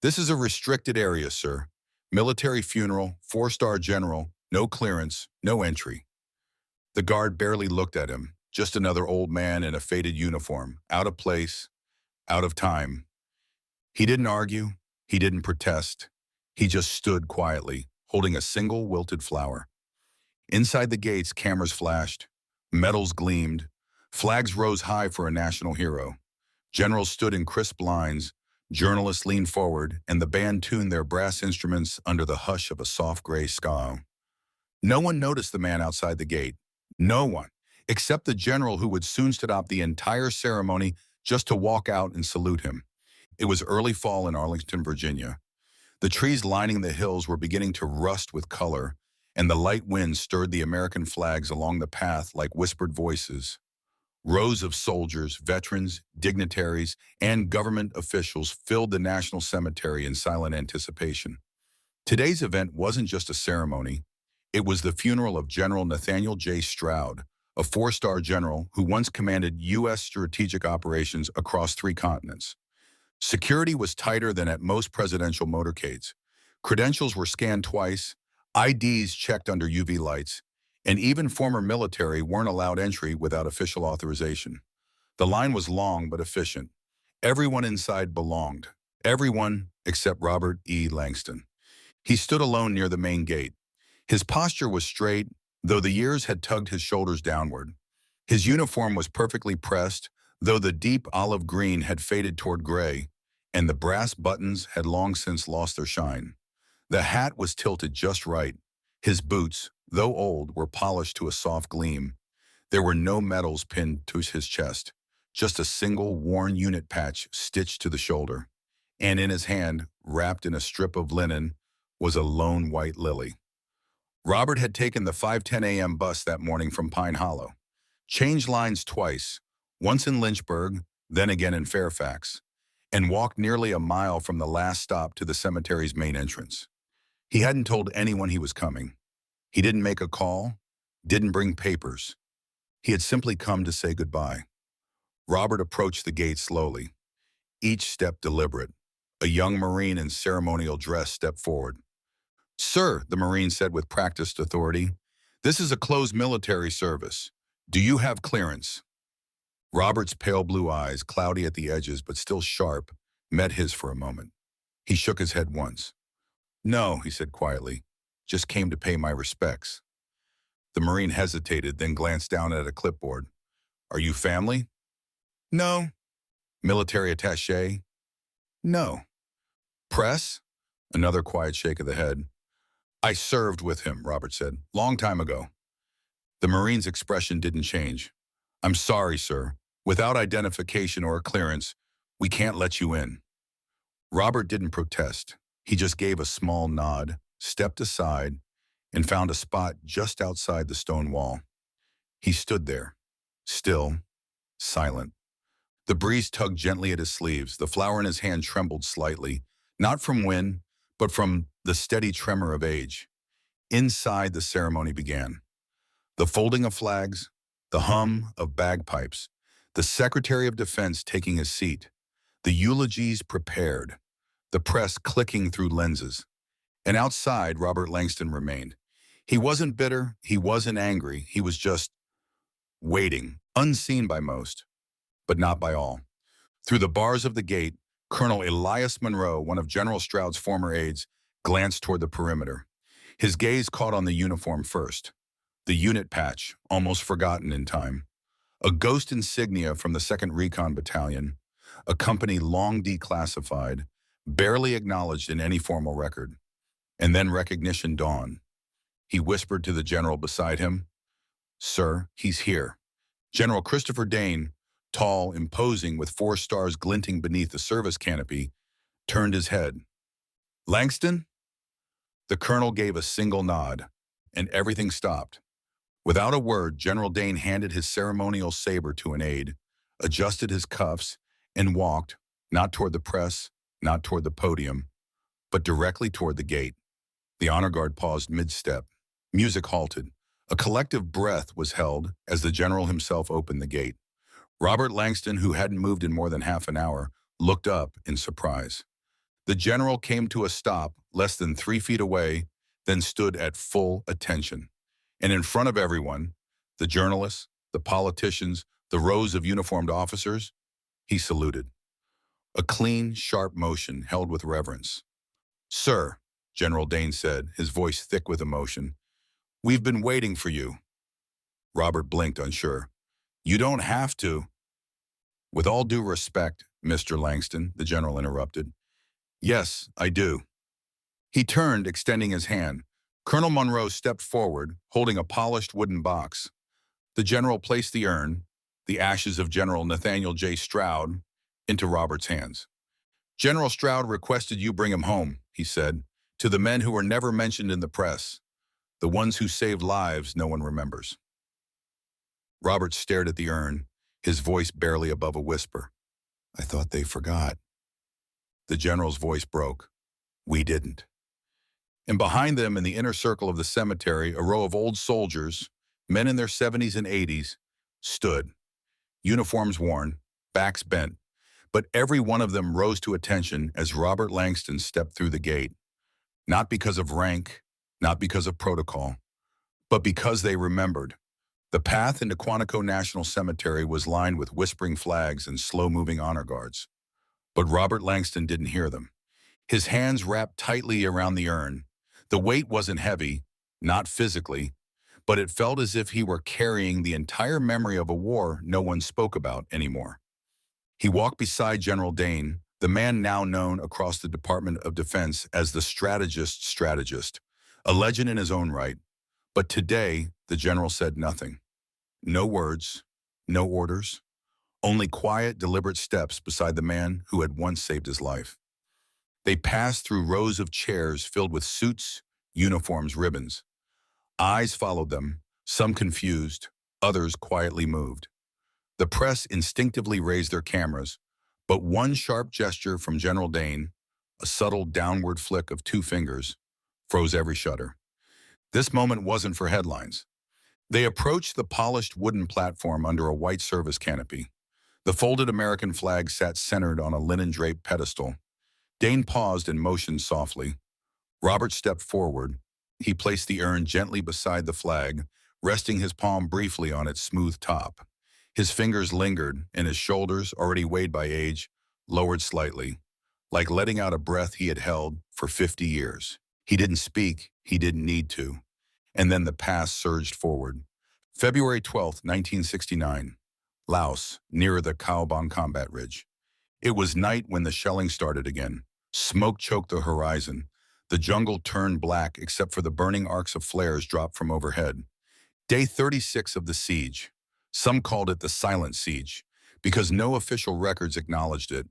This is a restricted area, sir. Military funeral, four-star general, no clearance, no entry. The guard barely looked at him, just another old man in a faded uniform, out of place, out of time. He didn't argue, he didn't protest. He just stood quietly, holding a single wilted flower. Inside the gates, cameras flashed, medals gleamed, flags rose high for a national hero. Generals stood in crisp lines, journalists leaned forward, and the band tuned their brass instruments under the hush of a soft gray sky. No one noticed the man outside the gate. No one, except the general who would soon stop the entire ceremony just to walk out and salute him. It was early fall in Arlington, Virginia. The trees lining the hills were beginning to rust with color, and the light wind stirred the American flags along the path like whispered voices. Rows of soldiers, veterans, dignitaries, and government officials filled the National Cemetery in silent anticipation. Today's event wasn't just a ceremony. It was the funeral of General Nathaniel J. Stroud, a four-star general who once commanded U.S. strategic operations across 3 continents. Security was tighter than at most presidential motorcades. Credentials were scanned twice, IDs checked under UV lights, and even former military weren't allowed entry without official authorization. The line was long but efficient. Everyone inside belonged. Everyone except Robert E. Langston. He stood alone near the main gate. His posture was straight, though the years had tugged his shoulders downward. His uniform was perfectly pressed, though the deep olive green had faded toward gray, and the brass buttons had long since lost their shine. The hat was tilted just right. His boots, though old, were polished to a soft gleam. There were no medals pinned to his chest, just a single worn unit patch stitched to the shoulder. And in his hand, wrapped in a strip of linen, was a lone white lily. Robert had taken the 5:10 a.m. bus that morning from Pine Hollow. Changed lines twice, once in Lynchburg, then again in Fairfax, and walked nearly a mile from the last stop to the cemetery's main entrance. He hadn't told anyone he was coming. He didn't make a call, didn't bring papers. He had simply come to say goodbye. Robert approached the gate slowly, each step deliberate. A young Marine in ceremonial dress stepped forward. "Sir," the Marine said with practiced authority, "this is a closed military service. Do you have clearance?" Robert's pale blue eyes, cloudy at the edges but still sharp, met his for a moment. He shook his head once. "No," he said quietly, "just came to pay my respects." The Marine hesitated, then glanced down at a clipboard. "Are you family?" "No." "Military attaché?" "No." "Press?" Another quiet shake of the head. "I served with him," Robert said, "long time ago." The Marine's expression didn't change. "I'm sorry, sir. Without identification or clearance, we can't let you in." Robert didn't protest. He just gave a small nod, stepped aside, and found a spot just outside the stone wall. He stood there, still, silent. The breeze tugged gently at his sleeves. The flower in his hand trembled slightly, not from wind, but from the steady tremor of age. Inside, the ceremony began. The folding of flags, the hum of bagpipes, the Secretary of Defense taking his seat, the eulogies prepared, the press clicking through lenses. And outside, Robert Langston remained. He wasn't bitter, he wasn't angry, he was just waiting, unseen by most, but not by all. Through the bars of the gate, Colonel Elias Monroe, one of General Stroud's former aides, glanced toward the perimeter. His gaze caught on the uniform first. The unit patch, almost forgotten in time. A ghost insignia from the 2nd Recon Battalion, a company long declassified, barely acknowledged in any formal record. And then recognition dawned. He whispered to the general beside him, "Sir, he's here." General Christopher Dane, tall, imposing, with 4 stars glinting beneath the service canopy, turned his head. "Langston?" The colonel gave a single nod, and everything stopped. Without a word, General Dane handed his ceremonial saber to an aide, adjusted his cuffs, and walked, not toward the press, not toward the podium, but directly toward the gate. The honor guard paused mid-step. Music halted. A collective breath was held as the general himself opened the gate. Robert Langston, who hadn't moved in more than half an hour, looked up in surprise. The general came to a stop less than 3 feet away, then stood at full attention. And in front of everyone, the journalists, the politicians, the rows of uniformed officers, he saluted. A clean, sharp motion held with reverence. "Sir," General Dane said, his voice thick with emotion, "we've been waiting for you." Robert blinked, unsure. "You don't have to." "With all due respect, Mr. Langston," the general interrupted. "Yes, I do." He turned, extending his hand. Colonel Monroe stepped forward, holding a polished wooden box. The general placed the urn, the ashes of General Nathaniel J. Stroud, into Robert's hands. "General Stroud requested you bring him home," he said, "to the men who were never mentioned in the press, the ones who saved lives no one remembers." Robert stared at the urn, his voice barely above a whisper. "I thought they forgot." The general's voice broke. "We didn't." And behind them, in the inner circle of the cemetery, a row of old soldiers, men in their 70s and 80s, stood, uniforms worn, backs bent, but every one of them rose to attention as Robert Langston stepped through the gate, not because of rank, not because of protocol, but because they remembered. The path into Quantico National Cemetery was lined with whispering flags and slow-moving honor guards. But Robert Langston didn't hear them. His hands wrapped tightly around the urn. The weight wasn't heavy, not physically, but it felt as if he were carrying the entire memory of a war no one spoke about anymore. He walked beside General Dane, the man now known across the Department of Defense as the strategist, a legend in his own right. But today, the general said nothing. No words, no orders, only quiet, deliberate steps beside the man who had once saved his life. They passed through rows of chairs filled with suits, uniforms, ribbons. Eyes followed them, some confused, others quietly moved. The press instinctively raised their cameras, but one sharp gesture from General Dane, a subtle downward flick of 2 fingers, froze every shutter. This moment wasn't for headlines. They approached the polished wooden platform under a white service canopy. The folded American flag sat centered on a linen-draped pedestal. Dane paused and motioned softly. Robert stepped forward. He placed the urn gently beside the flag, resting his palm briefly on its smooth top. His fingers lingered, and his shoulders, already weighed by age, lowered slightly, like letting out a breath he had held for 50 years. He didn't speak, he didn't need to. And then the past surged forward. February 12, 1969, Laos, near the Khao Bang combat ridge. It was night when the shelling started again. Smoke choked the horizon. The jungle turned black except for the burning arcs of flares dropped from overhead. Day 36 of the siege. Some called it the silent siege, because no official records acknowledged it.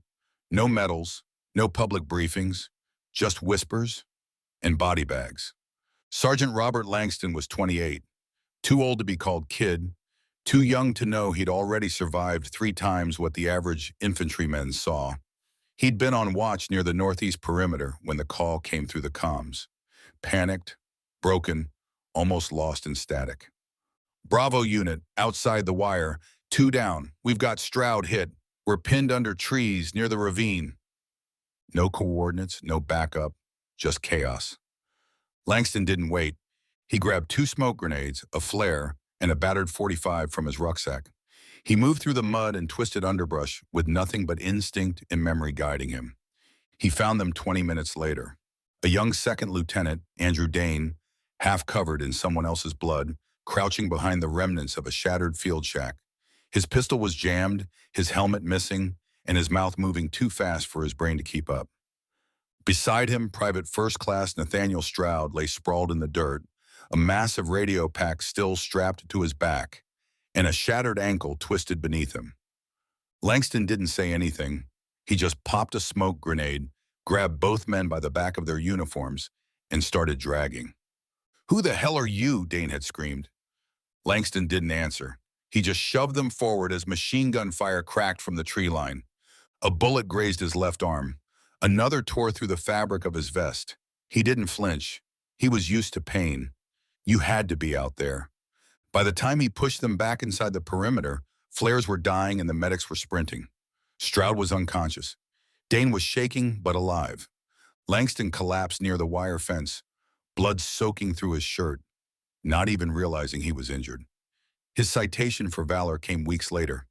No medals, no public briefings, just whispers and body bags. Sergeant Robert Langston was 28, too old to be called kid, too young to know he'd already survived 3 times what the average infantryman saw. He'd been on watch near the northeast perimeter when the call came through the comms. Panicked, broken, almost lost in static. "Bravo unit, outside the wire. 2 down. We've got Stroud hit. We're pinned under trees near the ravine." No coordinates, no backup, just chaos. Langston didn't wait. He grabbed 2 smoke grenades, a flare, and a battered .45 from his rucksack. He moved through the mud and twisted underbrush with nothing but instinct and memory guiding him. He found them 20 minutes later. A young second lieutenant, Andrew Dane, half covered in someone else's blood, crouching behind the remnants of a shattered field shack. His pistol was jammed, his helmet missing, and his mouth moving too fast for his brain to keep up. Beside him, Private First Class Nathaniel Stroud lay sprawled in the dirt, a massive radio pack still strapped to his back, and a shattered ankle twisted beneath him. Langston didn't say anything. He just popped a smoke grenade, grabbed both men by the back of their uniforms, and started dragging. "Who the hell are you?" Dane had screamed. Langston didn't answer. He just shoved them forward as machine gun fire cracked from the tree line. A bullet grazed his left arm. Another tore through the fabric of his vest. He didn't flinch. He was used to pain. You had to be out there. By the time he pushed them back inside the perimeter, flares were dying and the medics were sprinting. Stroud was unconscious. Dane was shaking but alive. Langston collapsed near the wire fence, blood soaking through his shirt, not even realizing he was injured. His citation for valor came weeks later,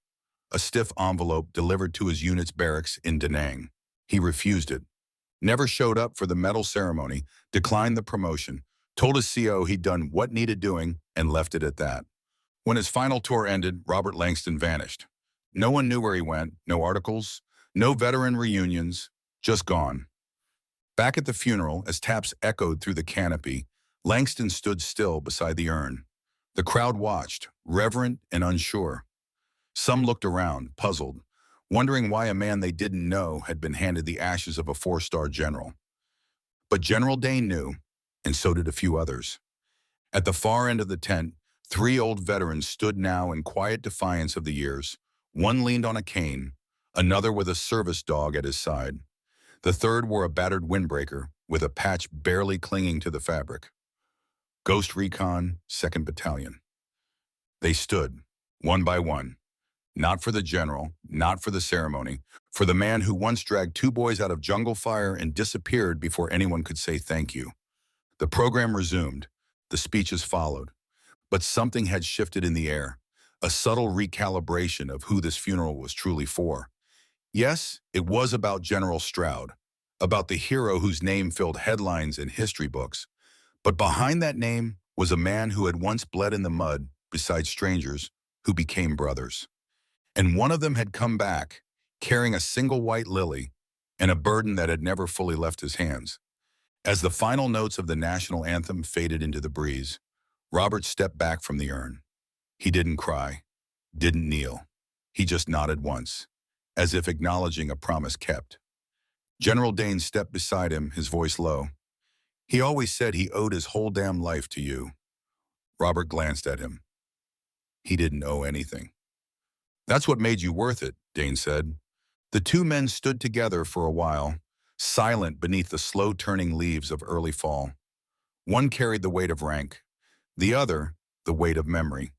a stiff envelope delivered to his unit's barracks in Da Nang. He refused it, never showed up for the medal ceremony, declined the promotion, told his CO he'd done what needed doing, and left it at that. When his final tour ended, Robert Langston vanished. No one knew where he went, no articles, no veteran reunions, just gone. Back at the funeral, as taps echoed through the canopy, Langston stood still beside the urn. The crowd watched, reverent and unsure. Some looked around, puzzled, wondering why a man they didn't know had been handed the ashes of a four-star general. But General Dane knew, and so did a few others. At the far end of the tent, three old veterans stood now in quiet defiance of the years. One leaned on a cane, another with a service dog at his side. The third wore a battered windbreaker with a patch barely clinging to the fabric. Ghost Recon, 2nd Battalion. They stood, one by one, not for the general, not for the ceremony, for the man who once dragged two boys out of jungle fire and disappeared before anyone could say thank you. The program resumed. The speeches followed. But something had shifted in the air, a subtle recalibration of who this funeral was truly for. Yes, it was about General Stroud, about the hero whose name filled headlines and history books. But behind that name was a man who had once bled in the mud beside strangers who became brothers. And one of them had come back, carrying a single white lily and a burden that had never fully left his hands. As the final notes of the national anthem faded into the breeze, Robert stepped back from the urn. He didn't cry, didn't kneel. He just nodded once, as if acknowledging a promise kept. General Dane stepped beside him, his voice low. He always said he owed his whole damn life to you. Robert glanced at him. He didn't owe anything. That's what made you worth it, Dane said. The two men stood together for a while, silent beneath the slow-turning leaves of early fall. One carried the weight of rank, the other the weight of memory.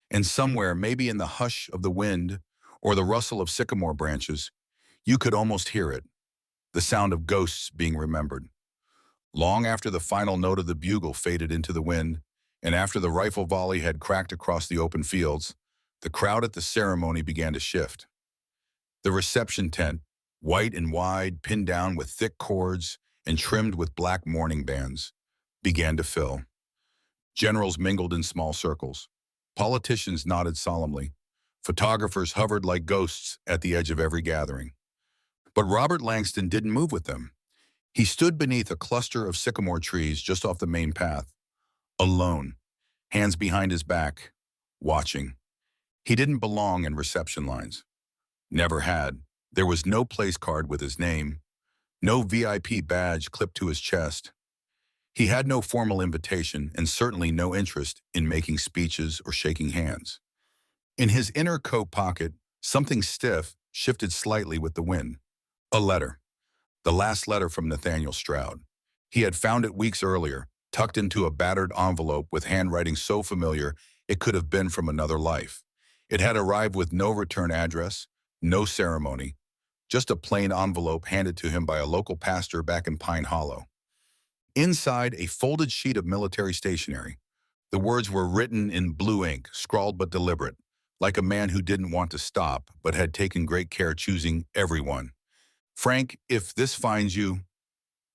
And somewhere, maybe in the hush of the wind or the rustle of sycamore branches, you could almost hear it, the sound of ghosts being remembered. Long after the final note of the bugle faded into the wind, and after the rifle volley had cracked across the open fields, the crowd at the ceremony began to shift. The reception tent, white and wide, pinned down with thick cords and trimmed with black mourning bands, began to fill. Generals mingled in small circles. Politicians nodded solemnly. Photographers hovered like ghosts at the edge of every gathering. But Robert Langston didn't move with them. He stood beneath a cluster of sycamore trees just off the main path, alone, hands behind his back, watching. He didn't belong in reception lines. Never had. There was no place card with his name, no VIP badge clipped to his chest. He had no formal invitation and certainly no interest in making speeches or shaking hands. In his inner coat pocket, something stiff shifted slightly with the wind. A letter. The last letter from Nathaniel Stroud. He had found it weeks earlier, tucked into a battered envelope with handwriting so familiar it could have been from another life. It had arrived with no return address, no ceremony, just a plain envelope handed to him by a local pastor back in Pine Hollow. Inside, a folded sheet of military stationery. The words were written in blue ink, scrawled but deliberate, like a man who didn't want to stop but had taken great care choosing everyone. Frank, if this finds you,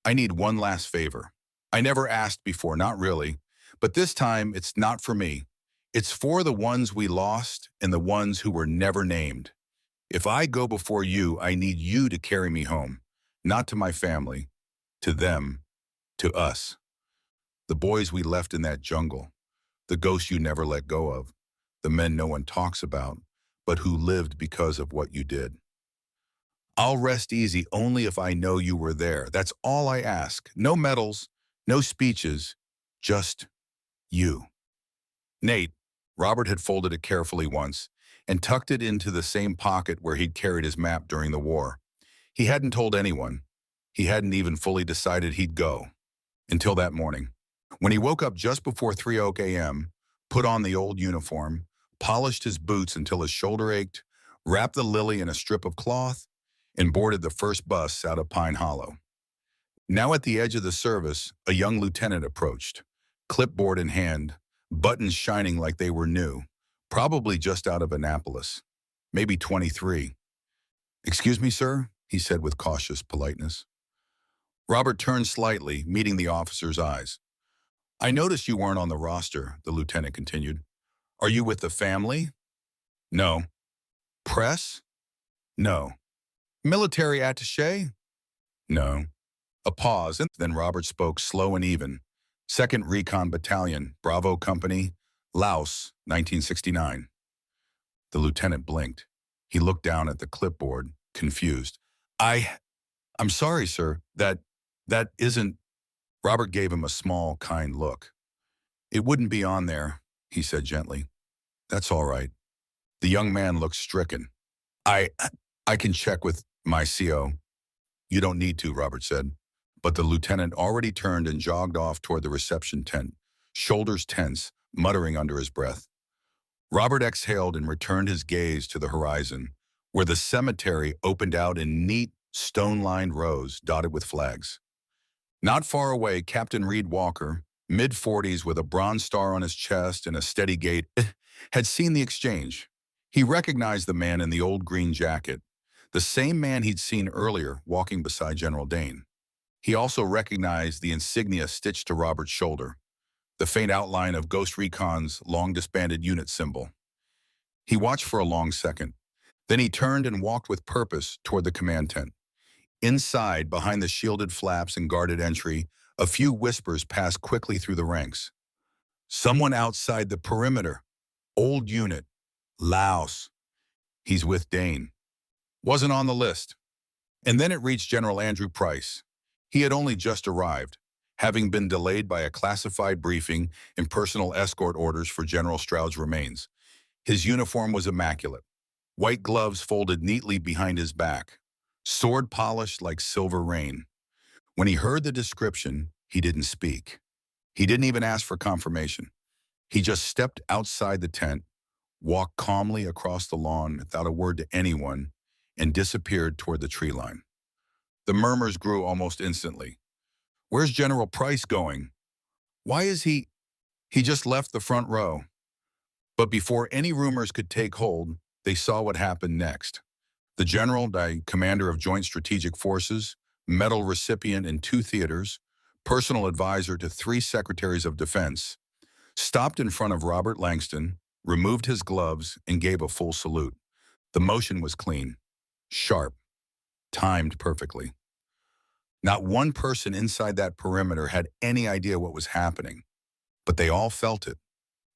I need one last favor. I never asked before, not really, but this time it's not for me. It's for the ones we lost and the ones who were never named. If I go before you, I need you to carry me home, not to my family, to them, to us. The boys we left in that jungle, the ghosts you never let go of, the men no one talks about, but who lived because of what you did. I'll rest easy only if I know you were there. That's all I ask. No medals, no speeches, just you. Nate, Robert had folded it carefully once and tucked it into the same pocket where he'd carried his map during the war. He hadn't told anyone. He hadn't even fully decided he'd go. Until that morning, when he woke up just before 3 a.m., put on the old uniform, polished his boots until his shoulder ached, wrapped the lily in a strip of cloth, and boarded the first bus out of Pine Hollow. Now at the edge of the service, a young lieutenant approached, clipboard in hand, buttons shining like they were new, probably just out of Annapolis, maybe 23. "Excuse me, sir," he said with cautious politeness. Robert turned slightly, meeting the officer's eyes. "I noticed you weren't on the roster," the lieutenant continued. "Are you with the family?" "No." "Press?" "No." "Military attaché?" "No." A pause, and then Robert spoke slow and even. "2nd Recon Battalion, Bravo Company, Laos, 1969. The lieutenant blinked. He looked down at the clipboard, confused. I'm sorry, sir. That isn't..." Robert gave him a small, kind look. "It wouldn't be on there," he said gently. "That's all right." The young man looked stricken. I, I can check with my CO. "You don't need to," Robert said. But the lieutenant already turned and jogged off toward the reception tent, shoulders tense, muttering under his breath. Robert exhaled and returned his gaze to the horizon, where the cemetery opened out in neat, stone-lined rows dotted with flags. Not far away, Captain Reed Walker, mid-40s with a bronze star on his chest and a steady gait, had seen the exchange. He recognized the man in the old green jacket, the same man he'd seen earlier walking beside General Dane. He also recognized the insignia stitched to Robert's shoulder, the faint outline of Ghost Recon's long-disbanded unit symbol. He watched for a long second. Then he turned and walked with purpose toward the command tent. Inside, behind the shielded flaps and guarded entry, a few whispers passed quickly through the ranks. "Someone outside the perimeter. Old unit. Laos. He's with Dane. Wasn't on the list." And then it reached General Andrew Price. He had only just arrived, having been delayed by a classified briefing and personal escort orders for General Stroud's remains. His uniform was immaculate. White gloves folded neatly behind his back, sword polished like silver rain. When he heard the description, he didn't speak. He didn't even ask for confirmation. He just stepped outside the tent, walked calmly across the lawn without a word to anyone, and disappeared toward the tree line. The murmurs grew almost instantly. "Where's General Price going? Why is he..." "He just left the front row." But before any rumors could take hold, they saw what happened next. The general, the commander of Joint Strategic Forces, medal recipient in 2 theaters, personal advisor to 3 secretaries of defense, stopped in front of Robert Langston, removed his gloves, and gave a full salute. The motion was clean, sharp, timed perfectly. Not one person inside that perimeter had any idea what was happening, but they all felt it.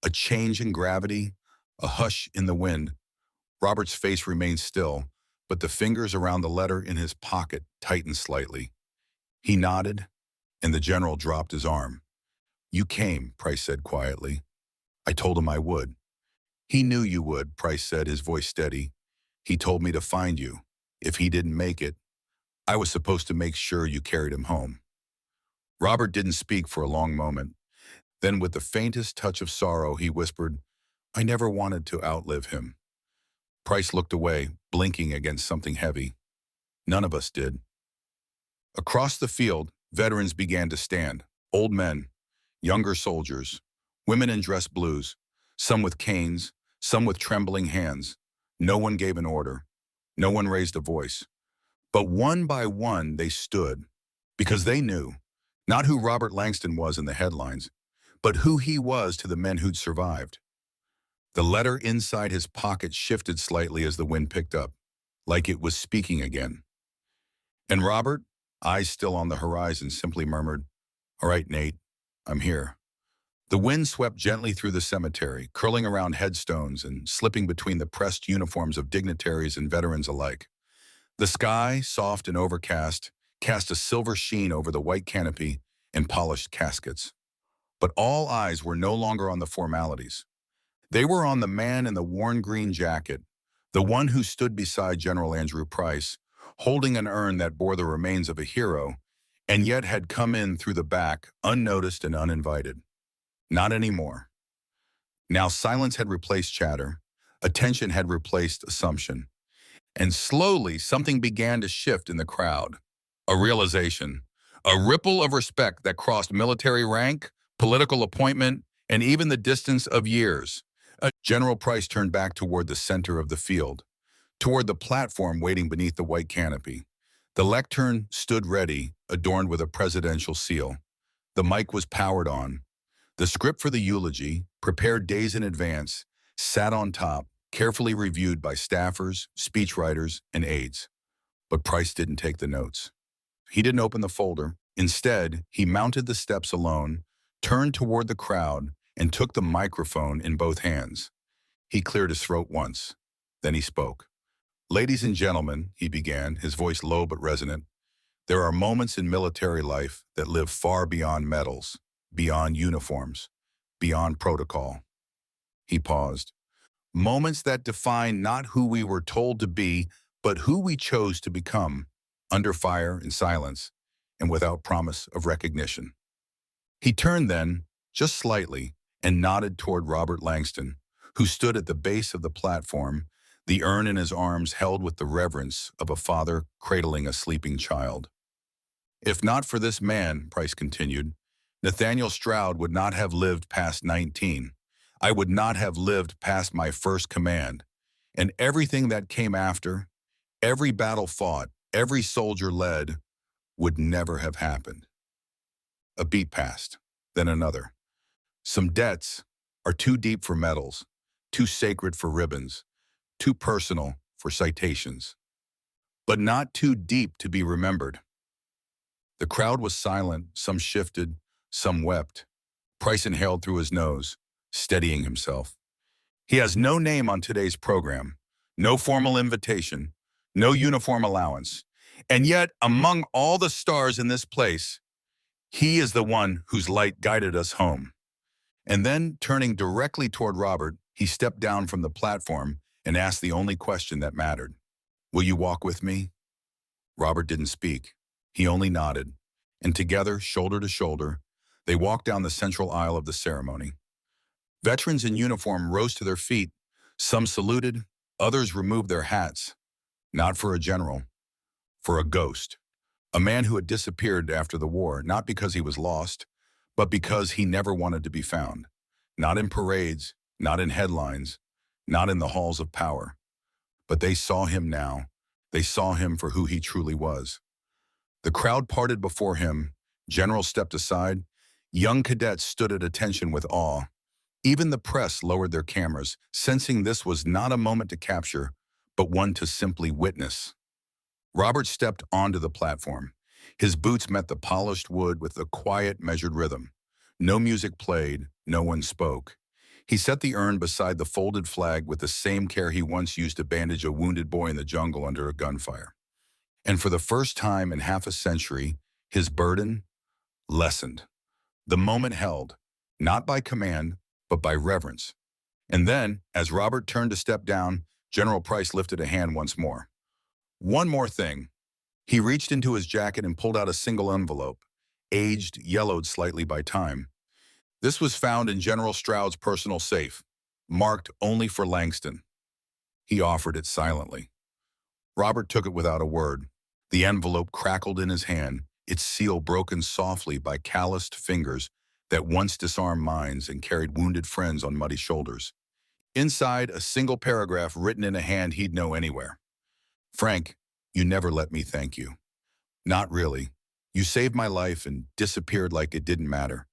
A change in gravity, a hush in the wind. Robert's face remained still, but the fingers around the letter in his pocket tightened slightly. He nodded, and the general dropped his arm. "You came," Price said quietly. "I told him I would." "He knew you would," Price said, his voice steady. "He told me to find you. If he didn't make it, I was supposed to make sure you carried him home." Robert didn't speak for a long moment. Then, with the faintest touch of sorrow, he whispered, "I never wanted to outlive him." Price looked away, blinking against something heavy. "None of us did." Across the field, veterans began to stand. Old men, younger soldiers, women in dress blues, some with canes, some with trembling hands. No one gave an order. No one raised a voice. But one by one they stood, because they knew, not who Robert Langston was in the headlines, but who he was to the men who'd survived. The letter inside his pocket shifted slightly as the wind picked up, like it was speaking again. And Robert, eyes still on the horizon, simply murmured, "All right, Nate, I'm here." The wind swept gently through the cemetery, curling around headstones and slipping between the pressed uniforms of dignitaries and veterans alike. The sky, soft and overcast, cast a silver sheen over the white canopy and polished caskets. But all eyes were no longer on the formalities. They were on the man in the worn green jacket, the one who stood beside General Andrew Price, holding an urn that bore the remains of a hero, and yet had come in through the back, unnoticed and uninvited. Not anymore. Now silence had replaced chatter, attention had replaced assumption, and slowly something began to shift in the crowd. A realization, A ripple of respect that crossed military rank, political appointment, and even the distance of years. General Price turned back toward the center of the field, toward the platform waiting beneath the white canopy. The lectern stood ready, adorned with a presidential seal. The mic was powered on. The script for the eulogy, prepared days in advance, sat on top, carefully reviewed by staffers, speechwriters, and aides. But Price didn't take the notes. He didn't open the folder. Instead, he mounted the steps alone, turned toward the crowd, and took the microphone in both hands. He cleared his throat once. Then he spoke. "Ladies and gentlemen," he began, his voice low but resonant, "there are moments in military life that live far beyond medals, beyond uniforms, beyond protocol." He paused. Moments that define not who we were told to be, but who we chose to become, under fire, in silence, and without promise of recognition. He turned then, just slightly, and nodded toward Robert Langston, who stood at the base of the platform, the urn in his arms held with the reverence of a father cradling a sleeping child. "If not for this man," Price continued, "Nathaniel Stroud would not have lived past 19. I would not have lived past my first command. And everything that came after, every battle fought, every soldier led, would never have happened." A beat passed, then another. "Some debts are too deep for medals, too sacred for ribbons, too personal for citations, but not too deep to be remembered." The crowd was silent, some shifted, some wept. Price inhaled through his nose, steadying himself. "He has no name on today's program, no formal invitation, no uniform allowance, and yet among all the stars in this place, he is the one whose light guided us home." And then, turning directly toward Robert, he stepped down from the platform and asked the only question that mattered. "Will you walk with me?" Robert didn't speak. He only nodded, and together, shoulder to shoulder, they walked down the central aisle of the ceremony. Veterans in uniform rose to their feet. Some saluted, others removed their hats. Not for a general, for a ghost. A man who had disappeared after the war, not because he was lost, but because he never wanted to be found. Not in parades, not in headlines, not in the halls of power. But they saw him now. They saw him for who he truly was. The crowd parted before him. Generals stepped aside. Young cadets stood at attention with awe. Even the press lowered their cameras, sensing this was not a moment to capture, but one to simply witness. Robert stepped onto the platform. His boots met the polished wood with a quiet, measured rhythm. No music played, no one spoke. He set the urn beside the folded flag with the same care he once used to bandage a wounded boy in the jungle under a gunfire. And for the first time in half a century, his burden lessened. The moment held, not by command, but by reverence. And then, as Robert turned to step down, General Price lifted a hand once more. "One more thing." He reached into his jacket and pulled out a single envelope, aged, yellowed slightly by time. This was found in General Stroud's personal safe, marked only for Langston. He offered it silently. Robert took it without a word. The envelope crackled in his hand, its seal broken softly by calloused fingers that once disarmed minds and carried wounded friends on muddy shoulders. Inside, a single paragraph written in a hand he'd know anywhere. "Frank, you never let me thank you. Not really. You saved my life and disappeared like it didn't matter.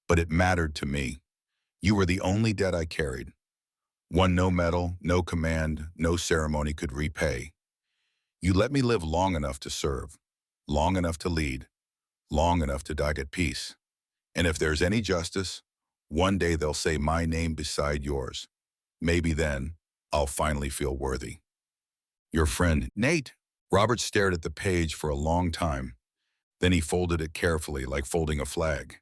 But it mattered to me. You were the only debt I carried. One no medal, no command, no ceremony could repay. You let me live long enough to serve, long enough to lead, long enough to die at peace. And if there's any justice, one day they'll say my name beside yours. Maybe then I'll finally feel worthy. Your friend, Nate." Robert stared at the page for a long time. Then he folded it carefully, like folding a flag.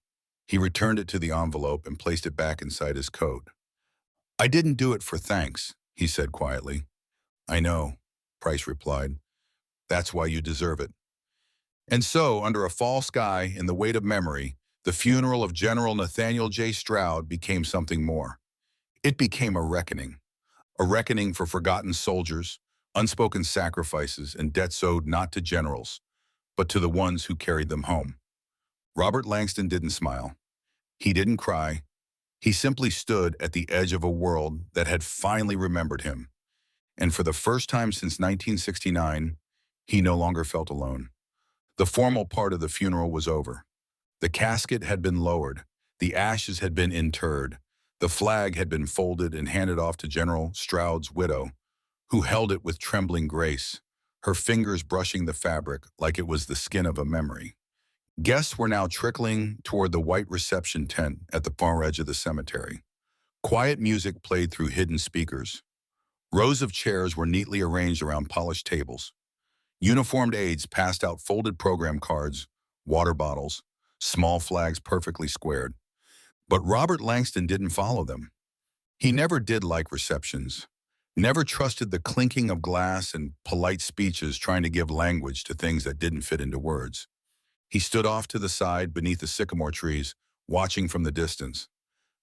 He returned it to the envelope and placed it back inside his coat. "I didn't do it for thanks," he said quietly. "I know," Price replied. "That's why you deserve it." And so, under a fall sky in the weight of memory, the funeral of General Nathaniel J. Stroud became something more. It became a reckoning for forgotten soldiers, unspoken sacrifices, and debts owed not to generals, but to the ones who carried them home. Robert Langston didn't smile. He didn't cry. He simply stood at the edge of a world that had finally remembered him. And for the first time since 1969, he no longer felt alone. The formal part of the funeral was over. The casket had been lowered. The ashes had been interred. The flag had been folded and handed off to General Stroud's widow, who held it with trembling grace, her fingers brushing the fabric like it was the skin of a memory. Guests were now trickling toward the white reception tent at the far edge of the cemetery. Quiet music played through hidden speakers. Rows of chairs were neatly arranged around polished tables. Uniformed aides passed out folded program cards, water bottles, small flags perfectly squared. But Robert Langston didn't follow them. He never did like receptions, never trusted the clinking of glass and polite speeches trying to give language to things that didn't fit into words. He stood off to the side beneath the sycamore trees, watching from the distance.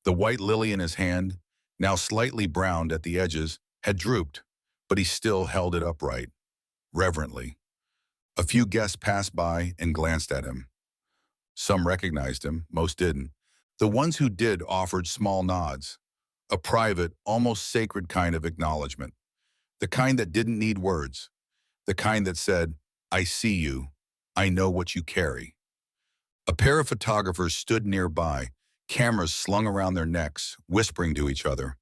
The white lily in his hand, now slightly browned at the edges, had drooped, but he still held it upright, reverently. A few guests passed by and glanced at him. Some recognized him, most didn't. The ones who did offered small nods, a private, almost sacred kind of acknowledgement, the kind that didn't need words, the kind that said, "I see you, I know what you carry." A pair of photographers stood nearby, cameras slung around their necks, whispering to each other.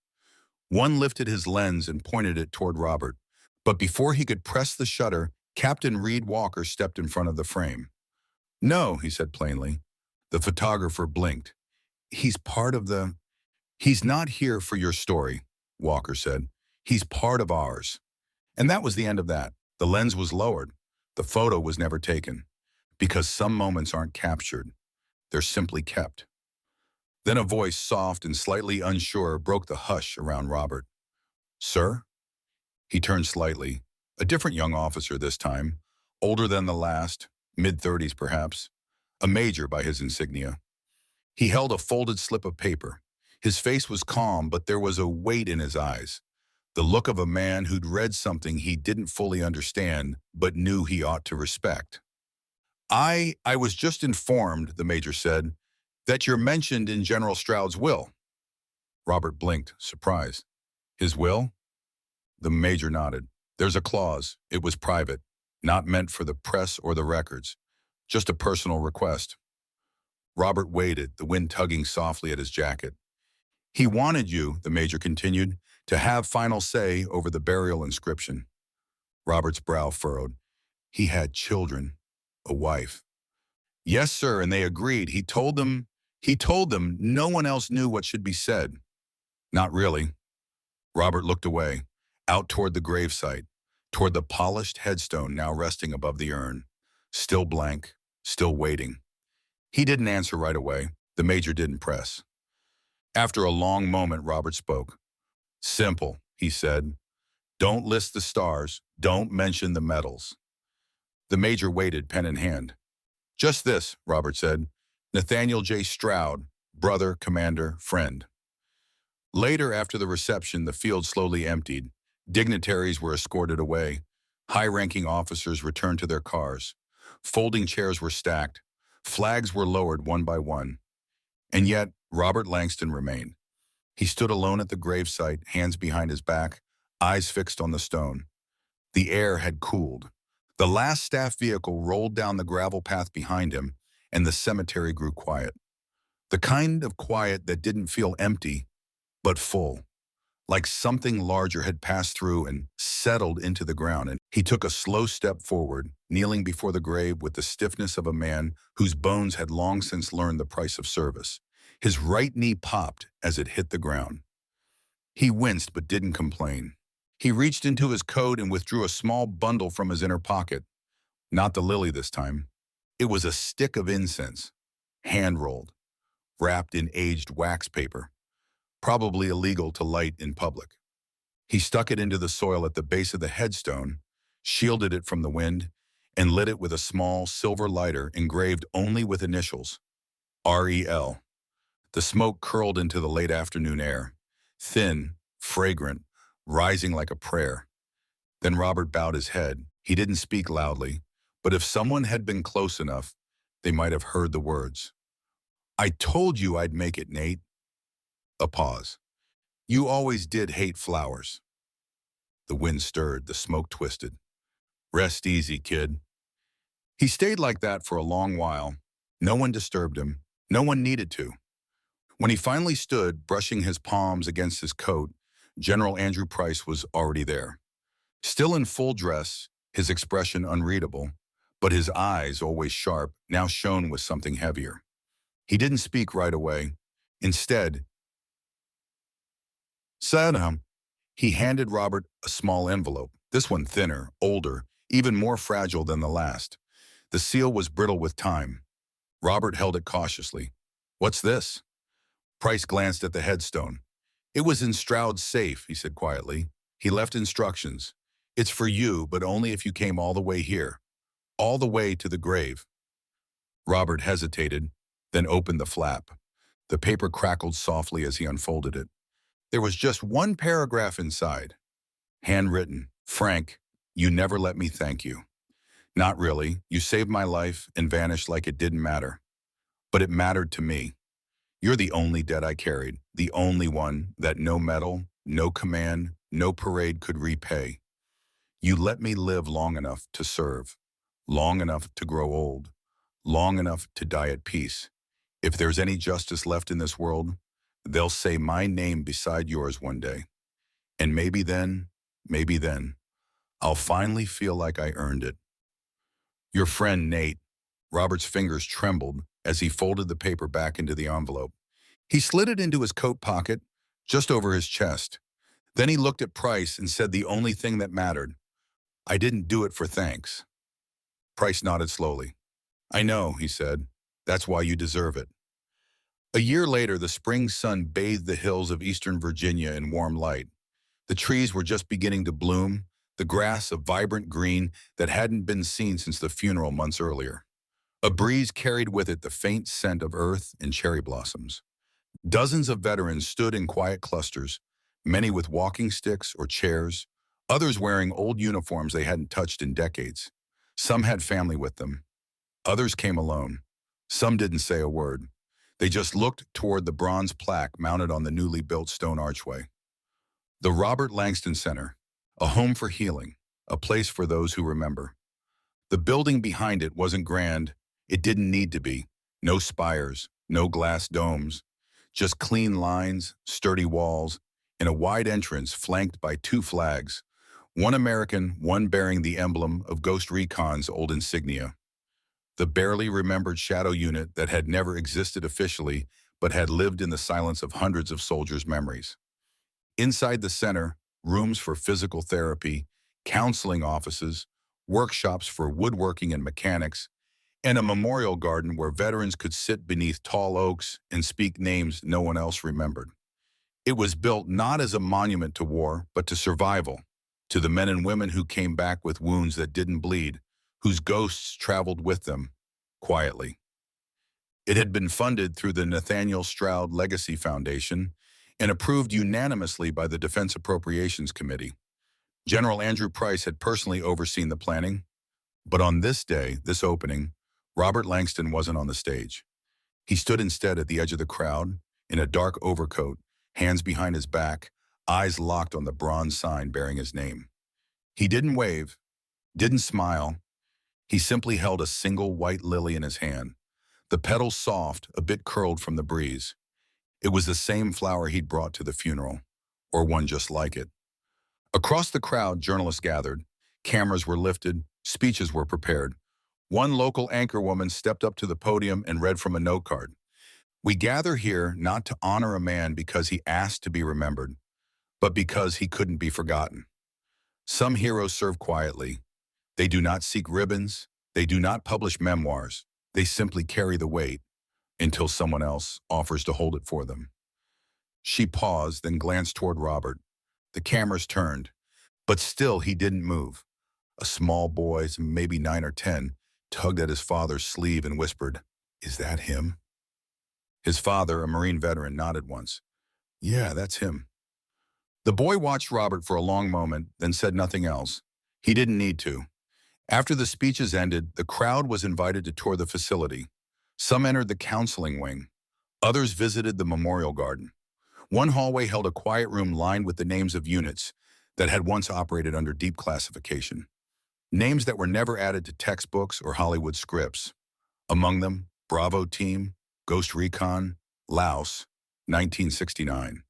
One lifted his lens and pointed it toward Robert, but before he could press the shutter, Captain Reed Walker stepped in front of the frame. "No," he said plainly. The photographer blinked. "He's part of the—" "He's not here for your story," Walker said. "He's part of ours." And that was the end of that. The lens was lowered. The photo was never taken. Because some moments aren't captured. They're simply kept. Then a voice, soft and slightly unsure, broke the hush around Robert. "Sir?" He turned slightly. A different young officer this time, older than the last, mid-30s perhaps, a major by his insignia. He held a folded slip of paper. His face was calm, but there was a weight in his eyes, the look of a man who'd read something he didn't fully understand, but knew he ought to respect. I was just informed," the major said, "that you're mentioned in General Stroud's will." Robert blinked, surprised. "His will?" The major nodded. "There's a clause. It was private, not meant for the press or the records. Just a personal request." Robert waited, the wind tugging softly at his jacket. "He wanted you," the major continued, "to have final say over the burial inscription." Robert's brow furrowed. He had children, a wife. "Yes, sir, and they agreed. He told them no one else knew what should be said." "Not really." Robert looked away, out toward the gravesite, toward the polished headstone now resting above the urn, still blank, still waiting. He didn't answer right away. The major didn't press. After a long moment, Robert spoke. "Simple," he said. "Don't list the stars. Don't mention the medals." The major waited, pen in hand. "Just this," Robert said. "Nathaniel J. Stroud, brother, commander, friend." Later, after the reception, the field slowly emptied. Dignitaries were escorted away. High-ranking officers returned to their cars. Folding chairs were stacked. Flags were lowered one by one. And yet, Robert Langston remained. He stood alone at the gravesite, hands behind his back, eyes fixed on the stone. The air had cooled. The last staff vehicle rolled down the gravel path behind him, and the cemetery grew quiet. The kind of quiet that didn't feel empty, but full, like something larger had passed through and settled into the ground. And he took a slow step forward, kneeling before the grave with the stiffness of a man whose bones had long since learned the price of service. His right knee popped as it hit the ground. He winced but didn't complain. He reached into his coat and withdrew a small bundle from his inner pocket. Not the lily this time. It was a stick of incense, hand-rolled, wrapped in aged wax paper, probably illegal to light in public. He stuck it into the soil at the base of the headstone, shielded it from the wind, and lit it with a small silver lighter engraved only with initials, R.E.L. The smoke curled into the late afternoon air, thin, fragrant, rising like a prayer. Then Robert bowed his head. He didn't speak loudly, but if someone had been close enough, They might have heard the words. I told you I'd make it, Nate. A pause. You always did hate flowers. The wind stirred, the smoke twisted. Rest easy, kid. He stayed like that for a long while. No one disturbed him. No one needed to. When he finally stood, brushing his palms against his coat, General Andrew Price was already there. Still in full dress, his expression unreadable, but his eyes, always sharp, now shone with something heavier. He didn't speak right away. Instead, said, he handed Robert a small envelope, this one thinner, older, even more fragile than the last. The seal was brittle with time. Robert held it cautiously. What's this? Price glanced at the headstone. It was in Stroud's safe, he said quietly. He left instructions. It's for you, but only if you came all the way here. All the way to the grave. Robert hesitated, then opened the flap. The paper crackled softly as he unfolded it. There was just one paragraph inside. Handwritten, Frank, you never let me thank you. Not really. You saved my life and vanished like it didn't matter. But it mattered to me. You're the only debt I carried, the only one that no medal, no command, no parade could repay. You let me live long enough to serve, long enough to grow old, long enough to die at peace. If there's any justice left in this world, they'll say my name beside yours one day. And maybe then, I'll finally feel like I earned it. Your friend, Nate. Robert's fingers trembled as he folded the paper back into the envelope. He slid it into his coat pocket, just over his chest. Then he looked at Price and said the only thing that mattered. I didn't do it for thanks. Price nodded slowly. I know, he said. That's why you deserve it. A year later, the spring sun bathed the hills of eastern Virginia in warm light. The trees were just beginning to bloom, the grass a vibrant green that hadn't been seen since the funeral months earlier. A breeze carried with it the faint scent of earth and cherry blossoms. Dozens of veterans stood in quiet clusters, many with walking sticks or chairs, others wearing old uniforms they hadn't touched in decades. Some had family with them. Others came alone. Some didn't say a word. They just looked toward the bronze plaque mounted on the newly built stone archway. The Robert Langston Center, a home for healing, a place for those who remember. The building behind it wasn't grand. It didn't need to be. No spires, no glass domes, just clean lines, sturdy walls, and a wide entrance flanked by two flags, one American, one bearing the emblem of Ghost Recon's old insignia. The barely remembered shadow unit that had never existed officially but had lived in the silence of hundreds of soldiers' memories. Inside the center, rooms for physical therapy, counseling offices, workshops for woodworking and mechanics, and a memorial garden where veterans could sit beneath tall oaks and speak names no one else remembered. It was built not as a monument to war, but to survival, to the men and women who came back with wounds that didn't bleed, whose ghosts traveled with them, quietly. It had been funded through the Nathaniel Stroud Legacy Foundation and approved unanimously by the Defense Appropriations Committee. General Andrew Price had personally overseen the planning, but on this day, this opening, Robert Langston wasn't on the stage. He stood instead at the edge of the crowd, in a dark overcoat, hands behind his back, eyes locked on the bronze sign bearing his name. He didn't wave, didn't smile. He simply held a single white lily in his hand, the petals soft, a bit curled from the breeze. It was the same flower he'd brought to the funeral, or one just like it. Across the crowd, journalists gathered. Cameras were lifted, speeches were prepared. One local anchorwoman stepped up to the podium and read from a note card. We gather here not to honor a man because he asked to be remembered, but because he couldn't be forgotten. Some heroes serve quietly. They do not seek ribbons. They do not publish memoirs. They simply carry the weight until someone else offers to hold it for them. She paused, then glanced toward Robert. The cameras turned, but still he didn't move. A small boy, maybe 9 or 10, tugged at his father's sleeve and whispered, "Is that him?" His father, a Marine veteran, nodded once. "Yeah, that's him." The boy watched Robert for a long moment, then said nothing else. He didn't need to. After the speeches ended, the crowd was invited to tour the facility. Some entered the counseling wing. Others visited the memorial garden. One hallway held a quiet room lined with the names of units that had once operated under deep classification. Names that were never added to textbooks or Hollywood scripts. Among them, Bravo Team, Ghost Recon, Laos, 1969.